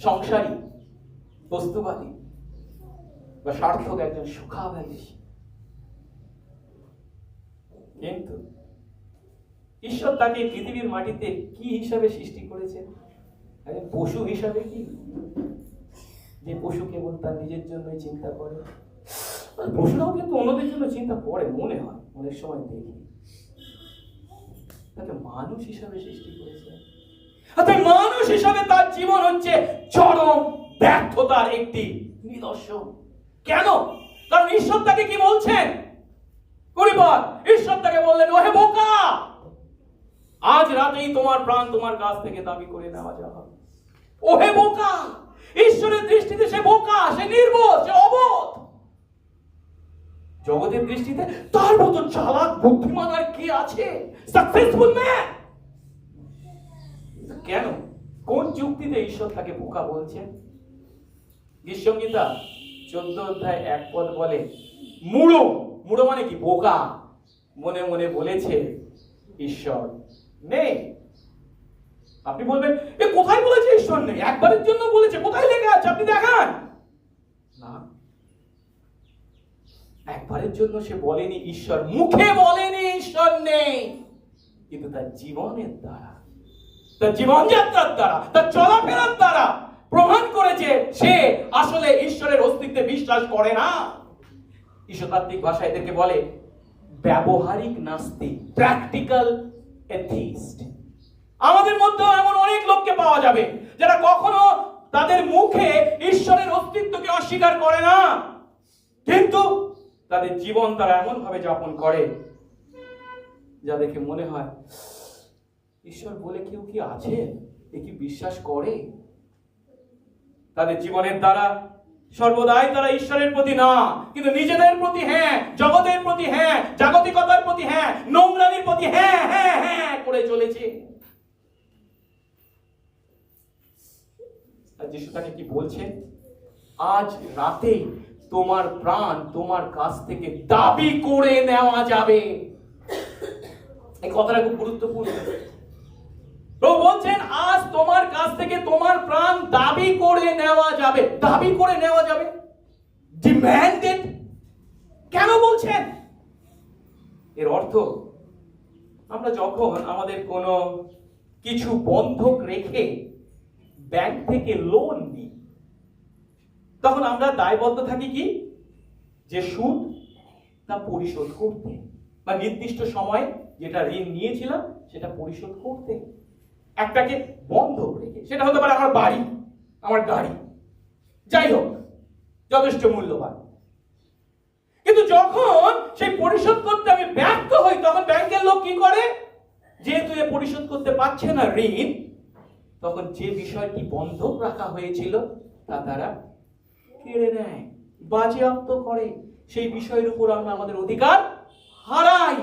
সংসারী, বস্তুবাদী বা স্বার্থক একজন সুখাবাদী। কিন্তু ঈশ্বর তাকে পৃথিবীর মাটিতে কি হিসাবে সৃষ্টি করেছেন? পশু হিসাবে কি? যে পশু কেবল তার নিজের জন্যই চিন্তা করে। পশুরাও কিন্তু অন্যদের জন্য চিন্তা করে, মনে হয় অনেক সময় দেখি। তাকে মানুষ হিসাবে সৃষ্টি করেছে। অর্থাৎ মানুষ হিসাবে তার জীবন হচ্ছে চরম ব্যর্থতার একটি নিদর্শন। কেন? কারণ ঈশ্বর তাকে কি বলছেন? পরিবার ঈশ্বর তাকে বললেন, ওহে বোকা, আজ রাতেই তোমার প্রাণ তোমার কাছ থেকে দাবি করে নেওয়া যাবে। ওহে বোকা, ঈশ্বরের দৃষ্টিতে সে বোকা, সে নির্বোধ, সে অবোধ। জগতের দৃষ্টিতে তার মতো চালাক বুদ্ধিমান আর কি আছে? Successful man. কেন? কোন যুক্তিতে ঈশ্বর তাকে বোকা বলছেন? গীতসংহিতা 14:1 বলে, মুড়ো, মুড়ো মানে কি? বোকা। মনে মনে বলেছে ঈশ্বর নেই। আপনি বলবেন, এ কোথায় বলেছে ঈশ্বর নেই? একবারের জন্য বলেছে, কোথায় লেখা আছে আপনি দেখান না। একবারের জন্য সে বলেনি ঈশ্বর, মুখে বলেনি ঈশ্বর নেই, কিন্তু তার জীবনের দ্বারা, তার জীবনযাত্রার দ্বারা, তার চলাফেরার দ্বারা প্রমাণ করেছে সে আসলে ঈশ্বরের অস্তিত্বে বিশ্বাস করে না। ঈশ্বরতাত্ত্বিক ভাষা এদেরকে বলে ব্যবহারিক নাস্তিক, প্র্যাকটিক্যাল এথিস্ট। আমাদের মধ্যেও এমন অনেক লোককে পাওয়া যাবে যারা কখনো তাদের মুখে ঈশ্বরের অস্তিত্বকে অস্বীকার করে না, কিন্তু তাদের জীবন তারা এমন ভাবে যাপন করে যা দেখে মনে হয় ঈশ্বর বলে কেউ কি আছে, এ কি বিশ্বাস করে? তাদের জীবনের দ্বারা সর্বদাই তারা ঈশ্বরের প্রতি না, কিন্তু নিজেদের প্রতি হ্যাঁ, জগতের প্রতি হ্যাঁ, জাগতিকতার প্রতি হ্যাঁ, নোংরামির প্রতি হ্যাঁ হ্যাঁ হ্যাঁ করে চলেছে। আর যিশু তাকে কি বলছেন? আজ রাতে তোমার প্রাণ তোমার কাছ থেকে দাবি করে নেওয়া যাবে। এই কথাটা খুব গুরুত্বপূর্ণ। প্রভু বলছেন আজ তোমার কাছ থেকে তোমার প্রাণ দাবি করে নেওয়া যাবে। দাবি করে নেওয়া যাবে, ডিম্যান্ডেড। কেন বলছেন? এর অর্থ আমরা যখন আমাদের কোনো কিছু বন্ধক রেখে ব্যাংক থেকে লোন নিই, তখন আমরা দায়বদ্ধ থাকি কি, যে সুদ তা পরিশোধ করতে, বা নির্দিষ্ট সময়ে যেটা ঋণ নিয়েছিলাম সেটা পরিশোধ করতে, একটাকে বন্ধক রেখে। সেটা হতে পারে আমার বাড়ি, আমার গাড়ি, যাই হোক, যথেষ্ট মূল্যবান। কিন্তু যখন সেই পরিশোধ করতে আমি ব্যর্থ হই, তখন ব্যাংকের লোক কি করে? যেহেতু এ পরিশোধ করতে পারছে না ঋণ, তখন যে বিষয়টি বন্ধক রাখা হয়েছিল তা তারা কেড়ে নেয়, বাজেয়াপ্ত করে। সেই বিষয়ের উপর আমরা আমাদের অধিকার হারাই।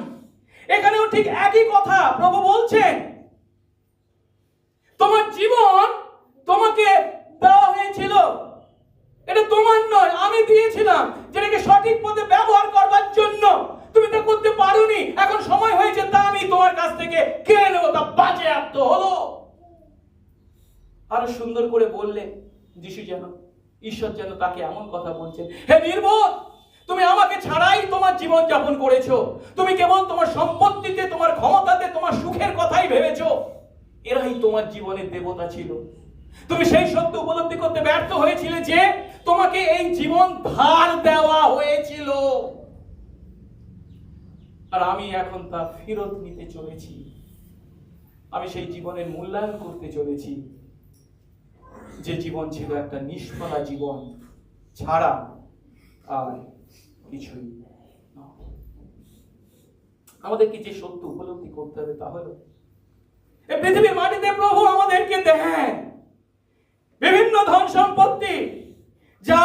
এখানেও ঠিক একই কথা প্রভু বলছেন, তোমার জীবন তোমাকে দেওয়া হয়েছিল, এটা তোমার নয়, আমি দিয়েছিলাম, যেটাকে সঠিক পথে ব্যবহার করবার জন্য। তুমি তা করতে পারোনি, এখন সময় হয়েছে তা আমি তোমার কাছ থেকে কেড়ে নেবো, তা বাজেয়াপ্ত হলো। আরো সুন্দর করে বললেন যিশু, যেন ঈশ্বর যেন তাকে এমন কথা বলছেন, হে নির্বোধ, তুমি আমাকে ছাড়াই তোমার জীবন যাপন করেছো, তুমি কেবল তোমার সম্পত্তিতে, তোমার ক্ষমতাতে, তোমার সুখের কথাই ভেবেছো। এরাই তোমার জীবনের দেবতা ছিল। তুমি সেই সত্য উপলব্ধি করতে ব্যর্থ হয়েছিলে যে তোমাকে এই জীবন ধার দেওয়া হয়েছিল, আর আমি এখন তা ফেরত নিতে চলেছি। আমি সেই জীবনের মূল্যায়ন করতে চলেছি, যে জীবন ছিল একটা নিষ্ফলা জীবন ছাড়া আর কিছুই না। আমাদেরকে যে সত্য উপলব্ধি করতে হবে তা হলো, এই পৃথিবীর মাটিতে প্রভু আমাদেরকে দেন বিভিন্ন ধন সম্পত্তি, যা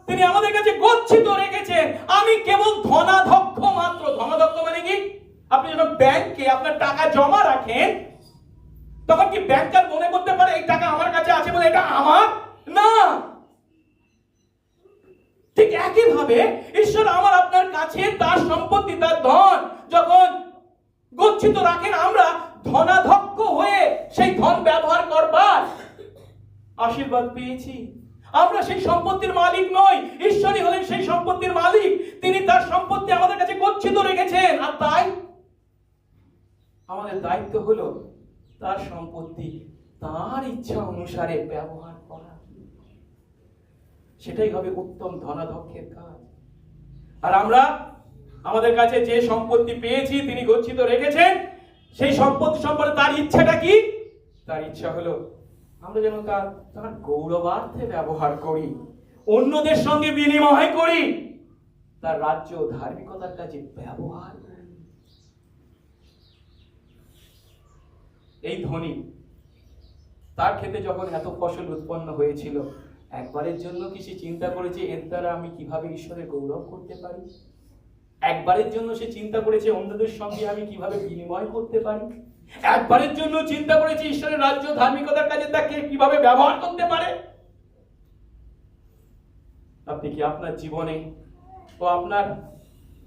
তিনি আমাদের কাছে গচ্ছিত রেখেছেন। আমি কেবল ধনাধ্যক্ষ মাত্র। ধনাধ্যক্ষ মানে কি? আপনি যখন ব্যাংকে আপনার টাকা জমা রাখেন, তখন কি ব্যাংকার মনে করতে পারে এই টাকা আমার কাছে আছে বলে এটা আমার না? ঠিক একই ভাবে ঈশ্বর আমার আপনার কাছে তার সম্পত্তি, তার ধন যখন গচ্ছিত রাখেন, আমরা ধনাধ্যক্ষ হয়ে সেই ধন ব্যবহার করবার আশীর্বাদ পেয়েছি। আমরা সেই সম্পত্তির মালিক নই, ঈশ্বরই হলেন সেই সম্পত্তির মালিক। তিনি তার সম্পত্তি আমাদের কাছে গচ্ছিত রেখেছেন, আর তাই আমাদের দায়িত্ব হলো তার সম্পত্তি তার ইচ্ছা অনুসারে ব্যবহার করা। সেটাই হবে উত্তম ধনাধ্যক্ষের কাজ। আর আমরা আমাদের কাছে যে সম্পত্তি পেয়েছি, তিনি গচ্ছিত রেখেছেন, সেই সম্পত্তি সম্পর্কে তার ইচ্ছাটা কি? তার ইচ্ছা হলো আমরা যেন তার গৌরবার্থে ব্যবহার করি, অন্যদের সঙ্গে বিনিময় করি, তার রাজ্য ধার্মিকতার কাজে ব্যবহার করি। এই ধনী, তার ক্ষেতে যখন এত ফসল উৎপন্ন হয়েছিল, একবারের জন্য কি সে চিন্তা করেছে এর দ্বারা আমি কিভাবে ঈশ্বরের গৌরব করতে পারি? একবারের জন্য সে চিন্তা করেছে অন্যদের সঙ্গে আমি কিভাবে বিনিময় করতে পারি? একবারের জন্য চিন্তা করেছে ঈশ্বরের রাজ্য ধার্মিকতার কাজে তাকে কিভাবে ব্যবহার করতে পারে? আপনি কি আপনার জীবনে ও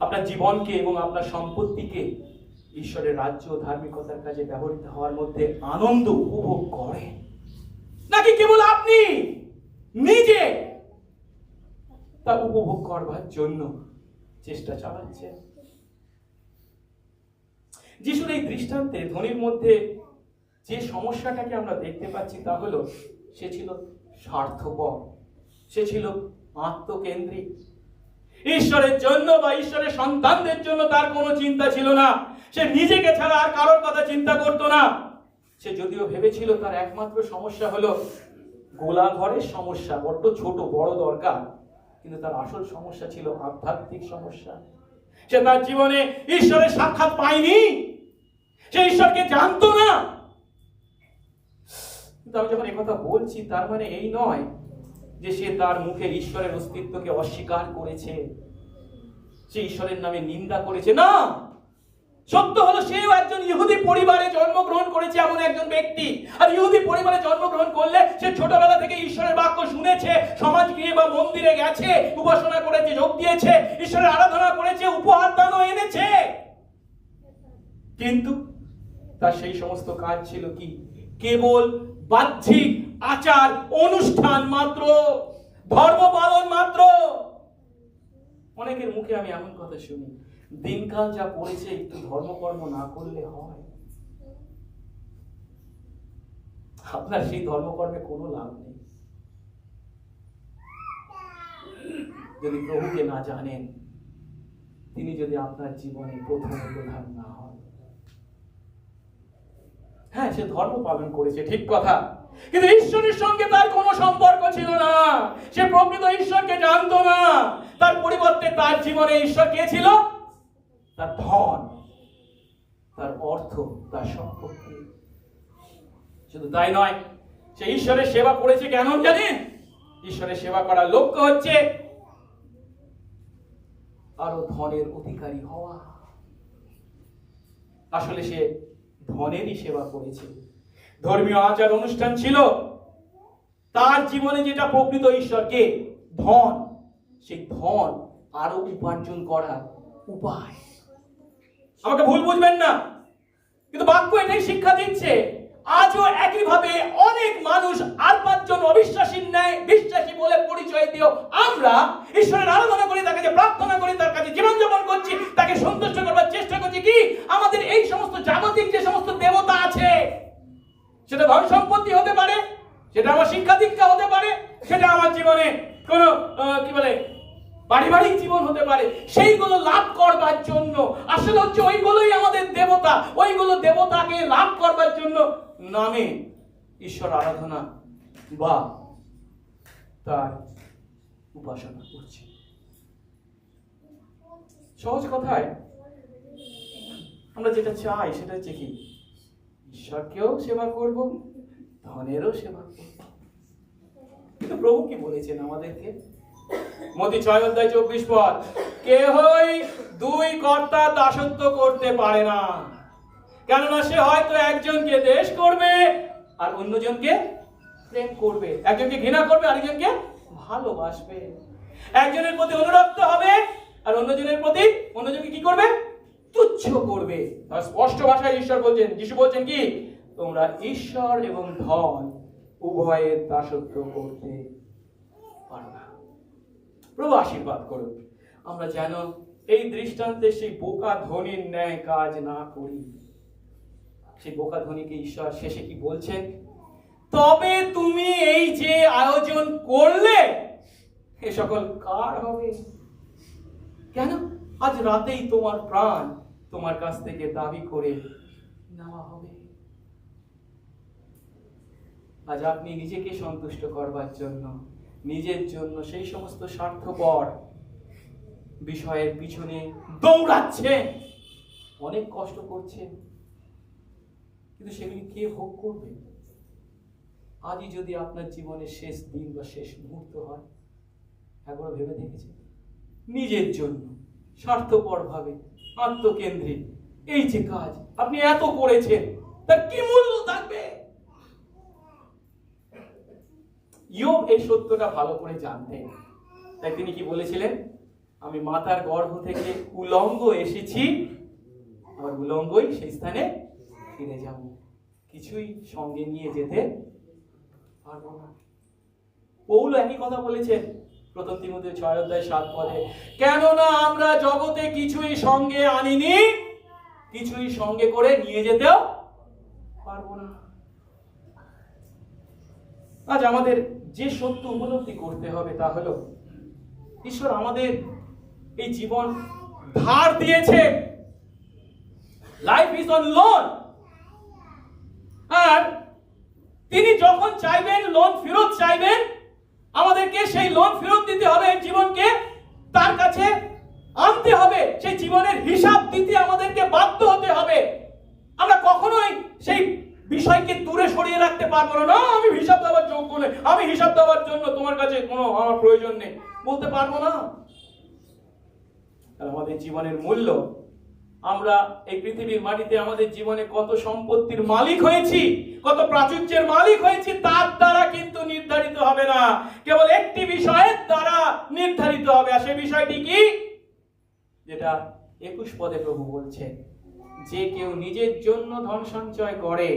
আপনার জীবনকে এবং আপনার সম্পত্তিকে ঈশ্বরের রাজ্য ধার্মিকতার কাজে ব্যবহৃত হওয়ার মধ্যে আনন্দ উপভোগ করেন, নাকি কেবল আপনি নিজে তা উপভোগ করবার জন্য চেষ্টা চালাচ্ছেন? যিশুর এই দৃষ্টান্তে ধনীর মধ্যে যে সমস্যাটাকে আমরা দেখতে পাচ্ছি তা হলো, সে ছিল স্বার্থপর, সে ছিল আত্মকেন্দ্রিক। ঈশ্বরের জন্য বা ঈশ্বরের সন্তানদের জন্য তার কোনো চিন্তা ছিল না। সে নিজেকে ছাড়া আর কারোর কথা চিন্তা করতো না। সে যদিও ভেবেছিল তার একমাত্র সমস্যা হলো গোলা ঘরের সমস্যা, বড্ড ছোট, বড় দরকার, কিন্তু তার আসল সমস্যা ছিল আধ্যাত্মিক সমস্যা। সে তার জীবনে ঈশ্বরের সাক্ষাৎ পায়নি, সে ঈশ্বরকে জানতো না। কিন্তু আমি যখন একথা বলছি তার মানে এই নয় যে সে তার মুখে ঈশ্বরের অস্তিত্বকে অস্বীকার করেছে, সে ঈশ্বরের নামে নিন্দা করেছে, না। সত্য হলো সেও একজন ইহুদি পরিবারে জন্মগ্রহণ করেছে, এমন একজন ব্যক্তি। আর ইহুদি পরিবারে জন্মগ্রহণ করলে সে ছোটবেলা থেকে ঈশ্বরের বাক্য শুনেছে, সমাজ গৃহে বা মন্দিরে গেছে, উপাসনা করেছে, যোগ দিয়েছে, ঈশ্বরের আরাধনা করেছে, উপহার দানও এনেছে। কিন্তু তার সেই সমস্ত কাজ ছিল কি? কেবল বাহ্যিক আচার অনুষ্ঠান মাত্র, ধর্ম পালন মাত্র। অনেকের মুখে আমি এমন কথা শুনি, দিনকাল যা পড়েছে একটু ধর্মকর্ম না করলে হয়। আপনার সেই ধর্মকর্মে কোনো লাভ নেই যদি প্রভুকে না জানেন, তিনি যদি আপনার জীবনে প্রথম প্রধান না হন। হ্যাঁ, সে ধর্ম পালন করেছে, ঠিক কথা, কিন্তু ঈশ্বরের সঙ্গে তার কোনো সম্পর্ক ছিল না। সে প্রকৃত ঈশ্বরকে জানতো না। তার পরিবর্তে তার জীবনে ঈশ্বর কে ছিল? তার ধন, তার অর্থ, তার সম্পত্তি। শুধু তাই নয়, সে ঈশ্বরের সেবা করেছে কেন জানেন? ঈশ্বরের সেবা করার লক্ষ্য হচ্ছে আরো ধনের অধিকারী হওয়া। আসলে সে ধনেরই সেবা করেছে। ধর্মীয় আচার অনুষ্ঠান ছিল তার জীবনে যেটা প্রকৃত ঈশ্বরকে, ধন, সেই ধন আরো উপার্জন করার উপায়। আমাকে ভুল বুঝবেন না, কিন্তু বাক্য এটাই শিক্ষা দিচ্ছে। আজও একইভাবে অনেক মানুষ আর পাঁচজন অবিশ্বাসীর ন্যায় বিশ্বাসী বলে পরিচয় দিও আমরা ঈশ্বরের আরাধনা করি, তাকে যে প্রার্থনা করি, তার কাছে জীবনযাপন করছি, তাকে সন্তুষ্ট করবার চেষ্টা করছি। কি আমাদের এই সমস্ত জাগতিক যে সমস্ত দেবতা আছে, সেটা ধন সম্পত্তি হতে পারে, সেটা আমার শিক্ষা দীক্ষা হতে পারে, সেটা আমার জীবনে কোন কি বলে পারিবারিক জীবন হতে পারে, সেইগুলো লাভ করবার জন্য আসলে হচ্ছে ওইগুলোই আমাদের দেবতা। ওইগুলো দেবতাকে লাভ করবার জন্য নামে ঈশ্বর আরাধনা বা তার উপাসনা করছি। সহজ কথায় আমরা যেটা চাই সেটা হচ্ছে কি? ঈশ্বরকেও সেবা করব, ধনেরও সেবা করব। কিন্তু প্রভু কি বলেছেন আমাদেরকে? মতি 6:24 কেহই দুই কর্তা দাসত্ব করতে পারে না, কেননা সে হয়তো একজনকে দেশ করবে আর অন্যজনকে প্রেম করবে, একজনকে ঘৃণা করবে আরেকজনকে ভালোবাসবে, একজনের প্রতি অনুরক্ত হবে আর অন্যজনকে কি করবে? তুচ্ছ করবে। আর স্পষ্ট ভাষায় ঈশ্বর বলছেন, যিশু বলছেন কি? তোমরা ঈশ্বর এবং ধন উভয়ের দাসত্ব করতে পারো না। প্রভু আশীর্বাদ করুন আমরা যেন এই দৃষ্টান্তে সেই বোকা ধনীর ন্যায় কাজ না করি। সেই বোকা ধনীকে ঈশ্বর শেষে কি বলছেন? তবে তুমি এই যে আয়োজন করলে এ সকল কার হবে? কেন? আজ রাতেই তোমার প্রাণ তোমার কাছ থেকে দাবি করে নেওয়া হবে। আজ আপনি নিজেকে সন্তুষ্ট করবার জন্য, নিজের জন্য সেই সমস্ত স্বার্থপর বিষয়ের পিছনে দৌড়াচ্ছেন, অনেক কষ্ট করছেন, কিন্তু সেগুলি কে ভোগ করবে? আজই যদি আপনার জীবনের শেষ দিন বা শেষ মুহূর্ত হয়, একবার ভেবে দেখেছেন? নিজের জন্য স্বার্থপর ভাবে, আত্মকেন্দ্রিক এই যে কাজ আপনি এত করেছেন, তার কি মূল্য থাকবে? ইয়োব এই সত্যটা ভালো করে জানতেন, তাই তিনি কি বলেছিলেন? আমি মাতার গর্ভ থেকে উলঙ্গ এসেছি, আর উলঙ্গই সেই স্থানে ফিরে যাব, কিছুই সঙ্গে নিয়ে যেতে পারবো না। পৌল একই কথা বলেছেন প্রথম তিমোথেয় 6:7 কেননা আমরা জগতে কিছুই সঙ্গে আনিনি, কিছুই সঙ্গে করে নিয়ে যেতেও পারবো না। আজ আমাদের যে সত্য উপলব্ধি করতে হবে তা হলো ঈশ্বর আমাদের এই জীবন ধার দিয়েছে। Life is on loan. আর তিনি যখন চাইবেন লোন ফেরত চাইবেন, আমাদেরকে সেই লোন ফেরত দিতে হবে, জীবনকে তার কাছে আনতে হবে, সেই জীবনের হিসাব দিতে আমাদেরকে বাধ্য হতে হবে। আমরা কখনোই সেই বিষয়কে দূরে সরিয়ে রাখতে পারবো না। না, আমি হিসাব দেওয়ার যোগ্য নই, আমি হিসাব দেওয়ার জন্য তোমার কাছে কোনো আমার প্রয়োজন নেই, বলতে পারবো না। আমাদের জীবনের মূল্য, আমরা এই পৃথিবীর মাটিতে আমাদের জীবনে কত সম্পত্তির মালিক হয়েছি, কত প্রাচুর্যের মালিক হয়েছি, তার দ্বারা কিন্তু নির্ধারিত হবে না, কেবল একটি বিষয়ের দ্বারা নির্ধারিত হবে। আর সেই বিষয়টি কি? যেটা 21 পদে প্রভু বলছেন, যে কেউ নিজের জন্য ধন সঞ্চয় করে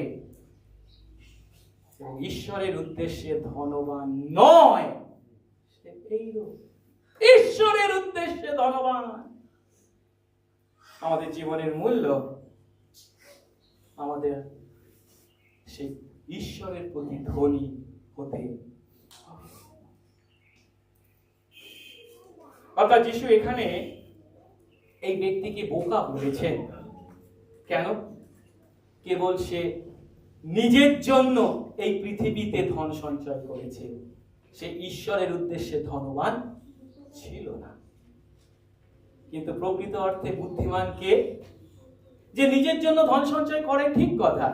এবং ঈশ্বরের উদ্দেশ্যে ধনবান নয়, সে এইরূপ। ঈশ্বরের উদ্দেশ্যে ধনবান। আমাদের জীবনের মূল্য আমাদের সেই ঈশ্বরের প্রতি ধনী হতে হবে। অর্থাৎ যিশু এখানে এই ব্যক্তিকে বোকা বলেছেন। কেন? কেবল সে নিজের জন্য এই পৃথিবীতে ধন সঞ্চয় করেছে, সে ঈশ্বরের উদ্দেশ্যে ধনবান ছিল না। কিন্তু প্রকৃত অর্থে বুদ্ধিমান কে? যে নিজের জন্য ধন সঞ্চয় করে, ঠিক কথা,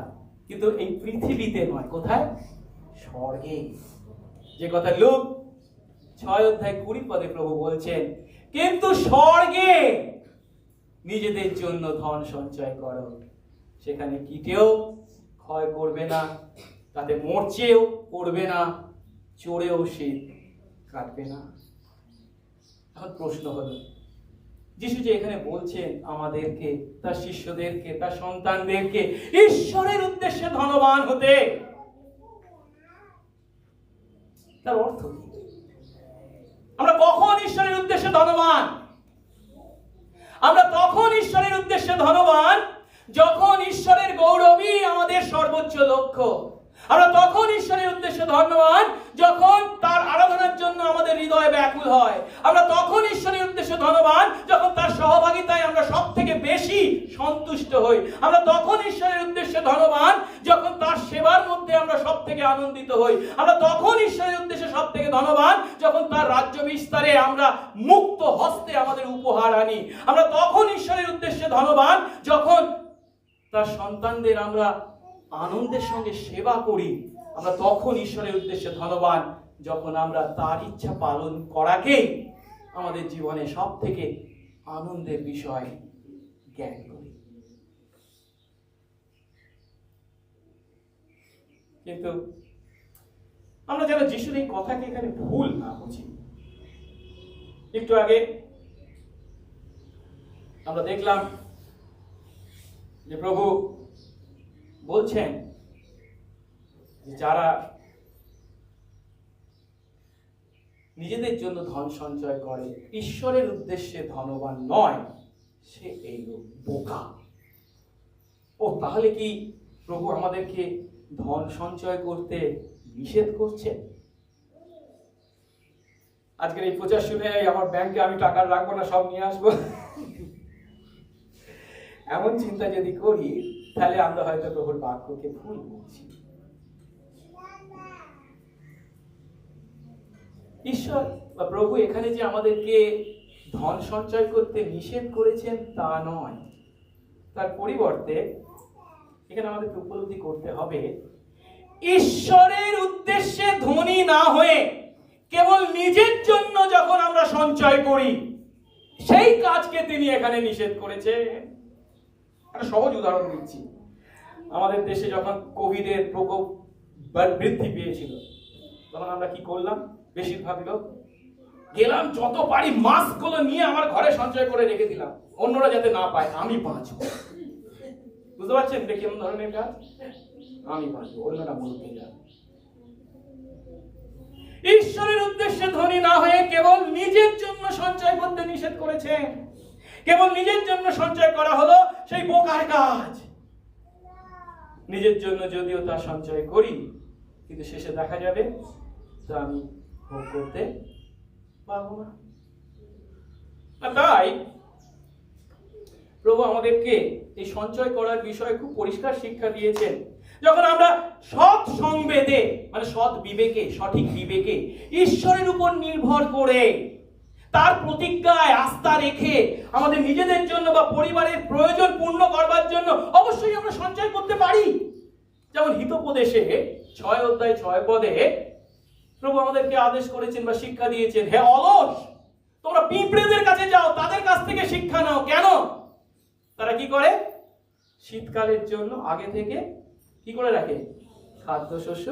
কিন্তু এই পৃথিবীতে নয়। কোথায়? স্বর্গে। যে কথা লূক 6:20 পদে প্রভু বলছেন, কিন্তু স্বর্গে নিজেদের জন্য ধন সঞ্চয় করো, সেখানে কীটেও ক্ষয় করবে না, তাতে মরচেও পড়বে না, চোরেও সে কাটবে না। এখন প্রশ্ন হলো, যিশু যে এখানে বলছেন আমাদেরকে, তার শিষ্যদেরকে, তার সন্তানদেরকে ঈশ্বরের উদ্দেশ্যে ধনবান হতে, তার অর্থ কি? আমরা কখন ঈশ্বরের উদ্দেশ্যে ধনবান? আমরা তখন ঈশ্বরের উদ্দেশ্যে ধনবান যখন ঈশ্বরের গৌরবই আমাদের সর্বোচ্চ লক্ষ্য। আমরা তখন ঈশ্বরের উদ্দেশ্যে ধন্যবান যখন তার আরাধনার জন্য আমাদের হৃদয় ব্যাকুল হয়। আমরা তখন ঈশ্বরের উদ্দেশ্যে ধন্যবান যখন তার সহভাগিতায় আমরা সব থেকে বেশি সন্তুষ্ট হই। আমরা তখন ঈশ্বরের উদ্দেশ্যে ধন্যবান যখন তার সেবার মধ্যে আমরা সব থেকে আনন্দিত হই। আমরা তখন ঈশ্বরের উদ্দেশ্যে সব থেকে ধন্যবান যখন তার রাজ্য বিস্তারে আমরা মুক্ত হস্তে আমাদের উপহার আনি। আমরা তখন ঈশ্বরের উদ্দেশ্যে ধন্যবান যখন তার সন্তানদের আমরা আনন্দের সঙ্গে সেবা করি। আমরা তখন ঈশ্বরের উদ্দেশ্যে ধন্যবান যখন আমরা তার ইচ্ছা পালন করাকেই আমাদের জীবনে সব থেকে আনন্দের বিষয় জ্ঞান করি। কিন্তু আমরা যেন যিশুর এই কথাকে এখানে ভুল না বুঝি। একটু আগে আমরা দেখলাম যে প্রভু বলছেন যারা নিজেদের জন্য ধন সঞ্চয় করে, ঈশ্বরের উদ্দেশ্যে ধনবান নয়, সে এই বোকা। ও তাহলে কি প্রভু আমাদেরকে ধন সঞ্চয় করতে নিষেধ করছে? আজকের এই প্রচার শুনে আমার ব্যাংকে আমি টাকা রাখবো না, সব নিয়ে আসবো, এমন চিন্তা যদি করি তাহলে আমরা হয়তো প্রভুর বাক্যকে ভুল বুঝছি। ঈশ্বর বা প্রভু এখানে যে আমাদেরকে ধন সঞ্চয় করতে নিষেধ করেছেন তা নয়, তার পরিবর্তে এখানে আমাদেরকে উপলব্ধি করতে হবে ঈশ্বরের উদ্দেশ্যে ধনী না হয়ে কেবল নিজের জন্য যখন আমরা সঞ্চয় করি সেই কাজকে তিনি এখানে নিষেধ করেছেন। একটা সহজ উদাহরণ দিচ্ছি। আমাদের দেশে যখন কোভিডের প্রকোপ বৃদ্ধি পেয়েছিল তখন আমরা কি করলাম? বেশিরভাগ লোক গেলাম যত পারি মাস্ক গুলো নিয়ে আমার ঘরে সঞ্চয় করে রেখে দিলাম, অন্যরা যাতে না পায়, আমি বাঁচবো। বুঝতে পারছেন এটা কেমন ধরনের কাজ? আমি বাঁচবো, অন্যরা বলতে যাবে। ঈশ্বরের উদ্দেশ্যে ধনী না হয়ে কেবল নিজের জন্য সঞ্চয় করতে নিষেধ করেছেন। কেবল নিজের জন্য সঞ্চয় করা হলো সেই বোকার কাজ। নিজের জন্য যদিও তা সঞ্চয় করি, কিন্তু শেষে দেখা যাবে তা আমি ভোগ করতে পারবো না। তাই প্রভু আমাদেরকে এই সঞ্চয় করার বিষয়ে খুব পরিষ্কার শিক্ষা দিয়েছেন। যখন আমরা সৎ সংবেদে মানে সৎ বিবেকে, সঠিক বিবেকে ঈশ্বরের উপর নির্ভর করে তার প্রতিজ্ঞায় আস্থা রেখে আমাদের নিজেদের জন্য বা পরিবারের প্রয়োজন পূর্ণ করবার জন্য অবশ্যই আমরা সঞ্চয় করতে পারি। যেমন হিতোপদেশে 6 অধ্যায় 6 পদে প্রভু আমাদেরকে আদেশ করেছেন বা শিক্ষা দিয়েছেন, হে অলস, তোমরা পিঁপড়েদের কাছে যাও, তাদের কাছ থেকে শিক্ষা নাও। কেন? তারা কি করে? শীতকালের জন্য আগে থেকে কি করে রাখে? খাদ্যশস্য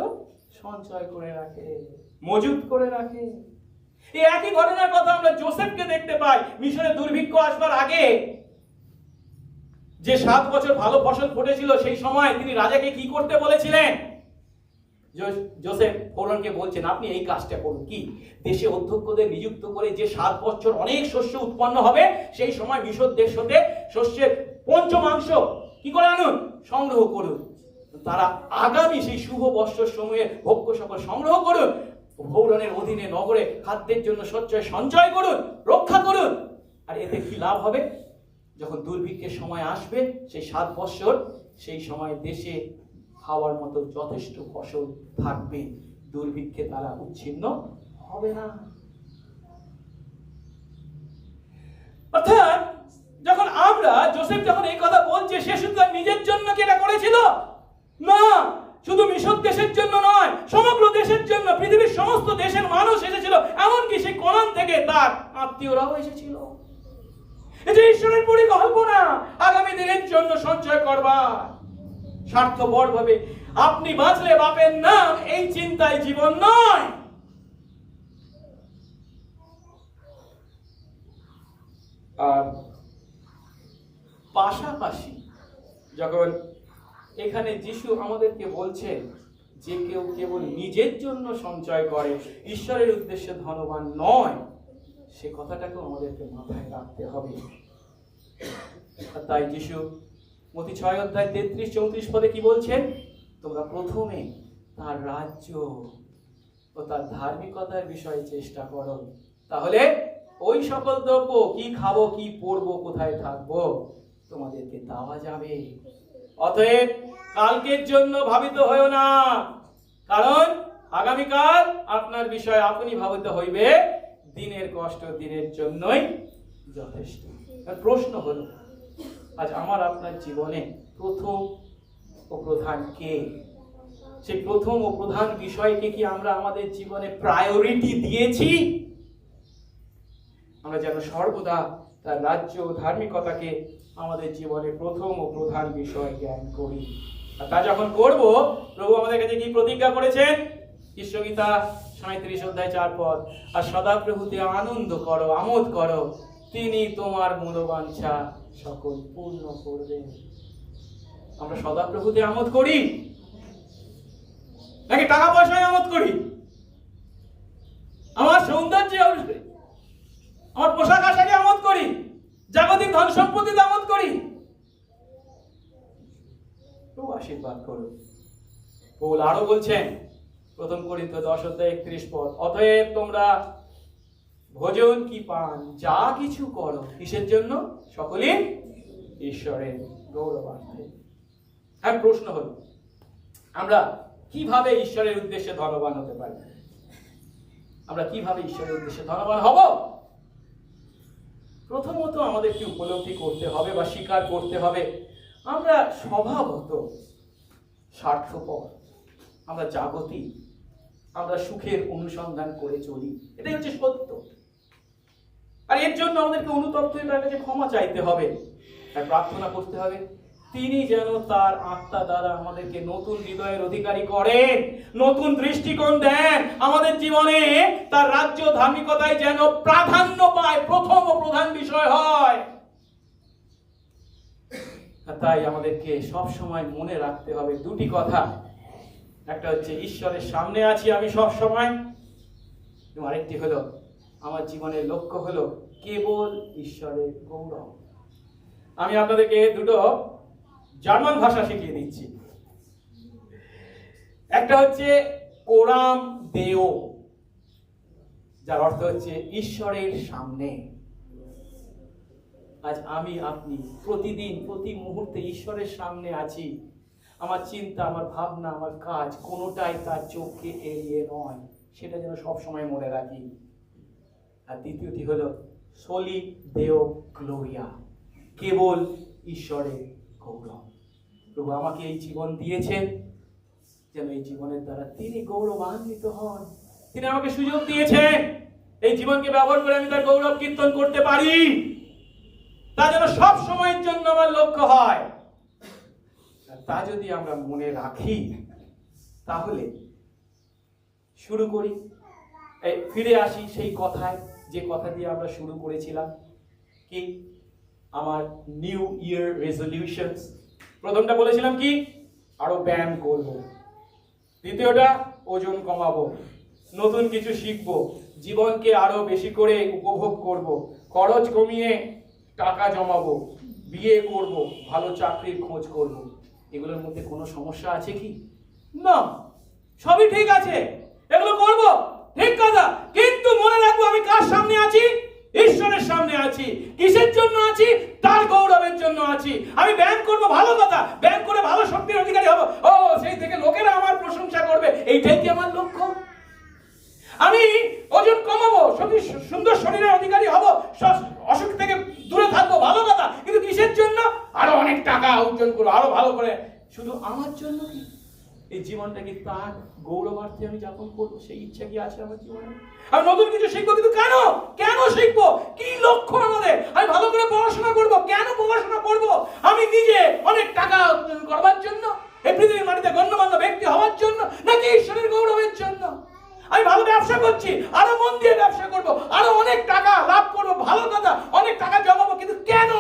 সঞ্চয় করে রাখে, মজুত করে রাখে। এই একই ঘটনার কথা আমরা যোসেফকে দেখতে পাই। মিশরে দুর্ভিক্ষ আসবার আগে যে 7 বছর ভালো ফসল ফুটেছিল, সেই সময় তিনি রাজাকে কি করতে বলেছিলেন? যোসেফ ফরৌনকে বলছেন, আপনি এই কাজটা করুন। কি? দেশে অধ্যক্ষদের নিযুক্ত করে যে 7 বছর অনেক শস্য উৎপন্ন হবে, সেই সময় মিশর দেশ হতে শস্যের পঞ্চমাংশ কি করে আনুন? সংগ্রহ করুন। তারা আগামী সেই শুভ বৎসর সময়ে ভোগ্য সকল সংগ্রহ করুন, ফরৌনের অধীনে নগরে খাদ্যের জন্য সঞ্চয় করুন, রক্ষা করুন। আর এতে কি লাভ হবে? যখন দুর্ভিক্ষের সময় আসবে সেই 7 বৎসর, সেই সময় দেশে খাওয়ার মতো যথেষ্ট ফসল থাকবে, দুর্ভিক্ষে তারা উচ্ছিন্ন হবে না। অর্থাৎ যখন আমরা যোসেফ যখন এই কথা বলছে, সে শুধু তার নিজের জন্য কি এটা করেছিল? না, শুধু মিশর দেশের জন্য নয়, সমগ্র দেশের জন্য। পৃথিবীর সমস্ত দেশের মানুষ এসেছিল, এমনকি সেই কোরআন থেকে তার আত্মীয়রাও এসেছিল। এটা ঈশ্বরের পরিকল্পনা আগামী দিনের জন্য সঞ্চয় করবার। স্বার্থপর ভাবে আপনি বাঁচলে বাপের নাম, এই চিন্তায় জীবন নয়। আর পাশাপাশি যখন এখানে যিশু আমাদেরকে বলছে যে কেউ কেবল নিজের জন্য সঞ্চয় করে, ঈশ্বরের উদ্দেশ্যে ধনবান নয়, সে কথাটাকেও আমাদেরকে মাথায় রাখতে হবে। তাই যিশু মতি 6 অধ্যায় 33-34 পদে কি বলছেন? তোমরা প্রথমে তার রাজ্য ও তার ধার্মিকতার বিষয়ে চেষ্টা করো, তাহলে ওই সকল দ্রব্য, কি খাবো, কি পরবো, কোথায় থাকবো, তোমাদেরকে দেওয়া যাবে। অতএব কালকের জন্য ভাবিত হইও না, কারণ আগামীকাল আপনার বিষয়ে আপনি ভাবিত হইবে, দিনের কষ্ট দিনের জন্যই যথেষ্ট। প্রশ্ন হলো, আজ আমার আপনার জীবনে প্রথম ও প্রধান কে? সেই প্রথম ও প্রধান বিষয়কে কি আমরা আমাদের জীবনে প্রায়োরিটি দিয়েছি? আমরা যেন সর্বদা তার রাজ্য ও ধার্মিকতাকে আমাদের জীবনে প্রথম ও প্রধান বিষয় জ্ঞান করি। আর তা যখন করব, প্রভু আমাদের কাছে কি প্রতিজ্ঞা করেছেন? ঈশ্বরগীতা 37 অধ্যায় 4 পদ, আর সদাপ্রভুতে আনন্দ করো, আমোদ করো, তিনি তোমার মনোবাঞ্ছা সকল পূর্ণ করবেন। আমরা সদাপ্রভুতে আমোদ করি নাকি টাকা পয়সায় আমোদ করি? আমার সৌন্দর্যে, আমার পোশাক আশাকে আমোদ করি, জাগতিক ধন সম্পত্তিতে আমোদ করি? প্রভু আশীর্বাদ করুন। পৌল আরো বলছেন 1 কোরিন্থীয় 10 অধ্যায় 31 পদ, অতএব তোমরা ভোজন কি পান যা কিছু করো, কিসের জন্য? সকলে ঈশ্বরের গৌরবার্থে। আর প্রশ্ন হলো, আমরা কিভাবে ঈশ্বরের উদ্দেশ্যে ধনবান হতে পারি? আমরা কিভাবে ঈশ্বরের উদ্দেশ্যে ধনবান হব? প্রথমত আমাদেরকে উপলব্ধি করতে হবে বা স্বীকার করতে হবে, আমরা স্বভাবত স্বার্থপর, আমরা জাগতিক, আমরা সুখের অনুসন্ধান করে চলি। এটাই হচ্ছে সত্য। আর এর জন্য আমাদেরকে অনুতপ্ত হয়ে তার কাছে ক্ষমা চাইতে হবে, আর প্রার্থনা করতে হবে তিনি যেন তার আত্মা দ্বারা আমাদেরকে নতুন হৃদয়ের অধিকারী করেন, নতুন দৃষ্টিকোণ দেন, আমাদের জীবনে তার রাজ্য ধার্মিকতায় যেন প্রাধান্য পায়, প্রথম ও প্রধান বিষয় হয়। তাই আমাদেরকে সব সময় মনে রাখতে হবে দুটি কথা। একটা হচ্ছে ঈশ্বরের সামনে আছি আমি সব সময়, এবং আরেকটি হলো আমার জীবনের লক্ষ্য হলো কেবল ঈশ্বরের গৌরব। আমি আপনাদেরকে দুটো জার্মান ভাষা শিখিয়ে দিচ্ছি। একটা হচ্ছে কোরাম দেও, যার অর্থ হচ্ছে ঈশ্বরের সামনে। আজ আমি আপনি প্রতিদিন প্রতি মুহূর্তে ঈশ্বরের সামনে আছি। আমার চিন্তা, আমার ভাবনা, আমার কাজ কোনোটাই তার চোখকে এড়িয়ে নয়, সেটা যেন সবসময় মনে রাখি। আর দ্বিতীয়টি হলো সলি দেও গ্লোরিয়া, কেবল ঈশ্বরের গৌরব। প্রভু আমাকে এই জীবন দিয়েছেন যেন এই জীবনের দ্বারা তিনি গৌরবান্বিত হন। তিনি আমাকে সুযোগ দিয়েছেন এই জীবনকে ব্যবহার করে আমি তার গৌরব কীর্তন করতে পারি, তা যেন সব সময়ের জন্য আমার লক্ষ্য হয়। তা যদি আমরা মনে রাখি তাহলে শুরু করি, ফিরে আসি সেই কথায়, যে কথা দিয়ে আমরা শুরু করেছিলাম, কি আমার নিউ ইয়ার রেজলিউশনস। প্রথমটা বলেছিলাম কি, আরো ব্যায়াম করব। দ্বিতীয়টা, ওজন কমাবো, নতুন কিছু শিখবো, জীবনকে আরো বেশি করে উপভোগ করব, খরচ কমিয়ে টাকা জমাবো, বিয়ে করব, ভালো চাকরির খোঁজ করব। এগুলোর মধ্যে কোনো সমস্যা আছে কি? না, সবই ঠিক আছে, এগুলো করব, ঠিক কথা। কিন্তু মনে রাখবো আমি কার সামনে আছি? ঈশ্বরের সামনে আছি। কিসের জন্য আছি? তার গৌরবের জন্য আছি। আমি ব্যায়াম করব, ভালো কথা, ব্যায়াম করে ভালো শক্তির অধিকারী হব, ও সেই থেকে লোকেরা আমার প্রশংসা করবে, এইটাই কি আমার লক্ষ্য? আমি ওজন কমাবো, সুন্দর শরীরের অধিকারী হব, অসুখ থেকে দূরে থাকবো, ভালো কথা। কিন্তু কিসের জন্য? আরো অনেক টাকা অর্জন করবো, আরো ভালো করে। শুধু আমার জন্য কি? এই জীবনটা কি তার গৌরবার্থে আমি যাপন করবো, সেই ইচ্ছা কি আছে আমার জীবনে? আমি নতুন কিছু শিখবো, কিন্তু কেন? কেন শিখবো? কি লক্ষ্য আমাদের? আমি ভালো করে পড়াশোনা করবো, কেন পড়াশোনা করবো? আমি নিজে অনেক টাকা অর্জন করবার জন্য, এই পৃথিবীর মাটিতে গণ্যমান্য ব্যক্তি হওয়ার জন্য, নাকি ঈশ্বরের গৌরবের জন্য? আমি ভালো ব্যবসা করছি, আরো মন দিয়ে ব্যবসা করবো, আরো অনেক টাকা লাভ করবো, ভালো কথা, অনেক টাকা জমাবো, কিন্তু কেন?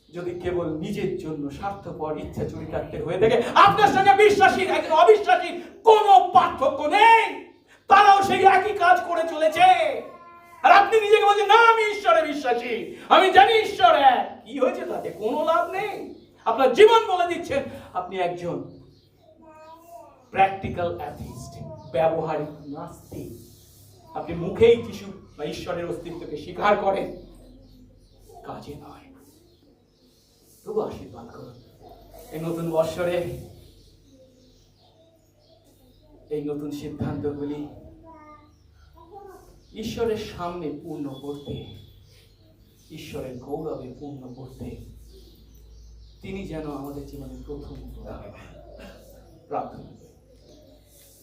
যদি কেবল নিজের জন্য স্বার্থপর ইচ্ছা চরিতার্থের হয়ে থাকে, আপনার সঙ্গে বিশ্বাসী একজন অবিশ্বাসী কোনো পার্থক্য নেই, তারাও সেই একই কাজ করে চলেছে। আর আপনি নিজেকে বলছেন, না আমি ঈশ্বরে বিশ্বাসী, আমি জানি ঈশ্বর এক, কি হয়েছে তাতে? কোনো লাভ নেই। আপনার জীবন বলে দিচ্ছেন আপনি একজন প্র্যাকটিক্যাল অ্যাথিস্ট, ব্যবহারিক নাস্তিক। আপনি মুখেই যিশু বা ঈশ্বরের অস্তিত্বকে স্বীকার করেন, কাজে নয়। তবু আশীর্বাদ করুন এই নতুন বৎসরে এই নতুন সিদ্ধান্তগুলি ঈশ্বরের সামনে পূর্ণ করতে, ঈশ্বরের গৌরবে পূর্ণ করতে তিনি যেন আমাদের জীবনে প্রথম প্রার্থনা করি।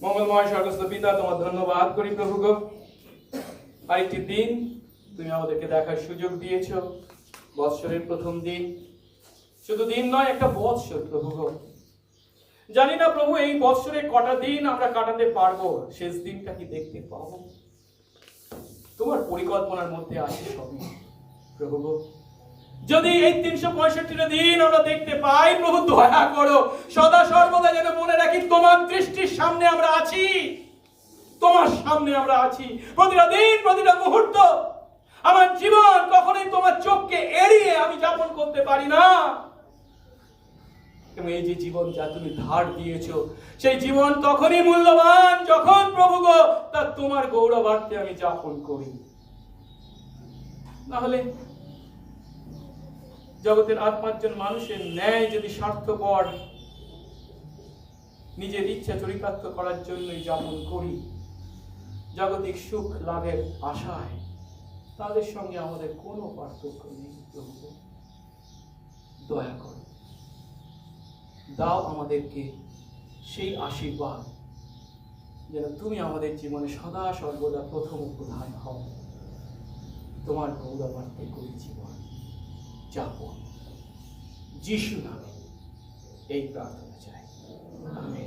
মঙ্গলময় স্বর্গস্থ পিতা, তোমার ধন্যবাদ করি প্রভু গো, আরেকটি দিন তুমি আমাদেরকে দেখার সুযোগ দিয়েছ, বৎসরের প্রথম দিন। শুধু দিন নয়, একটা বৎসর প্রভু গো। জানি না প্রভু এই বৎসরে কটা দিন আমরা কাটাতে পারবো, শেষ দিনটা কি দেখতে পাবো? তোমার পরিকল্পনার মধ্যে আছে সবই প্রভু গো। যদি এই 365টা দিন আমরা দেখতে পাই, প্রভু দয়া করো, সদা সর্বদা যেন মনে রাখি তোমার দৃষ্টির সামনে আমরা আছি, তোমার সামনে আমরা আছি। প্রতিটা দিন, প্রতিটা মুহূর্ত আমার জীবন কখনোই তোমার চোখকে এড়িয়ে আমি যাপন করতে পারি না। এবং এই যে জীবন যা তুমি ধার দিয়েছো, সেই জীবন তখনই মূল্যবান যখন প্রভু গো তা তোমার গৌরবার্থে আমি যাপন করি। না হলে জগতের 8-5 জন মানুষের ন্যায় যদি স্বার্থপর নিজের ইচ্ছা চরিতার্থ করার জন্যই যাপন করি, জাগতিক সুখ লাভের আশায়, তাদের সঙ্গে আমাদের কোনো পার্থক্য নেই। প্রভু দয়া করো, দাও আমাদেরকে সেই আশীর্বাদ যেন তুমি আমাদের জীবনে সদা সর্বদা প্রথম প্রধান হও। তোমার গৌরবার্থে করি জীবন যাপন, যিশু নামে এই প্রার্থনা চাই, আমেন।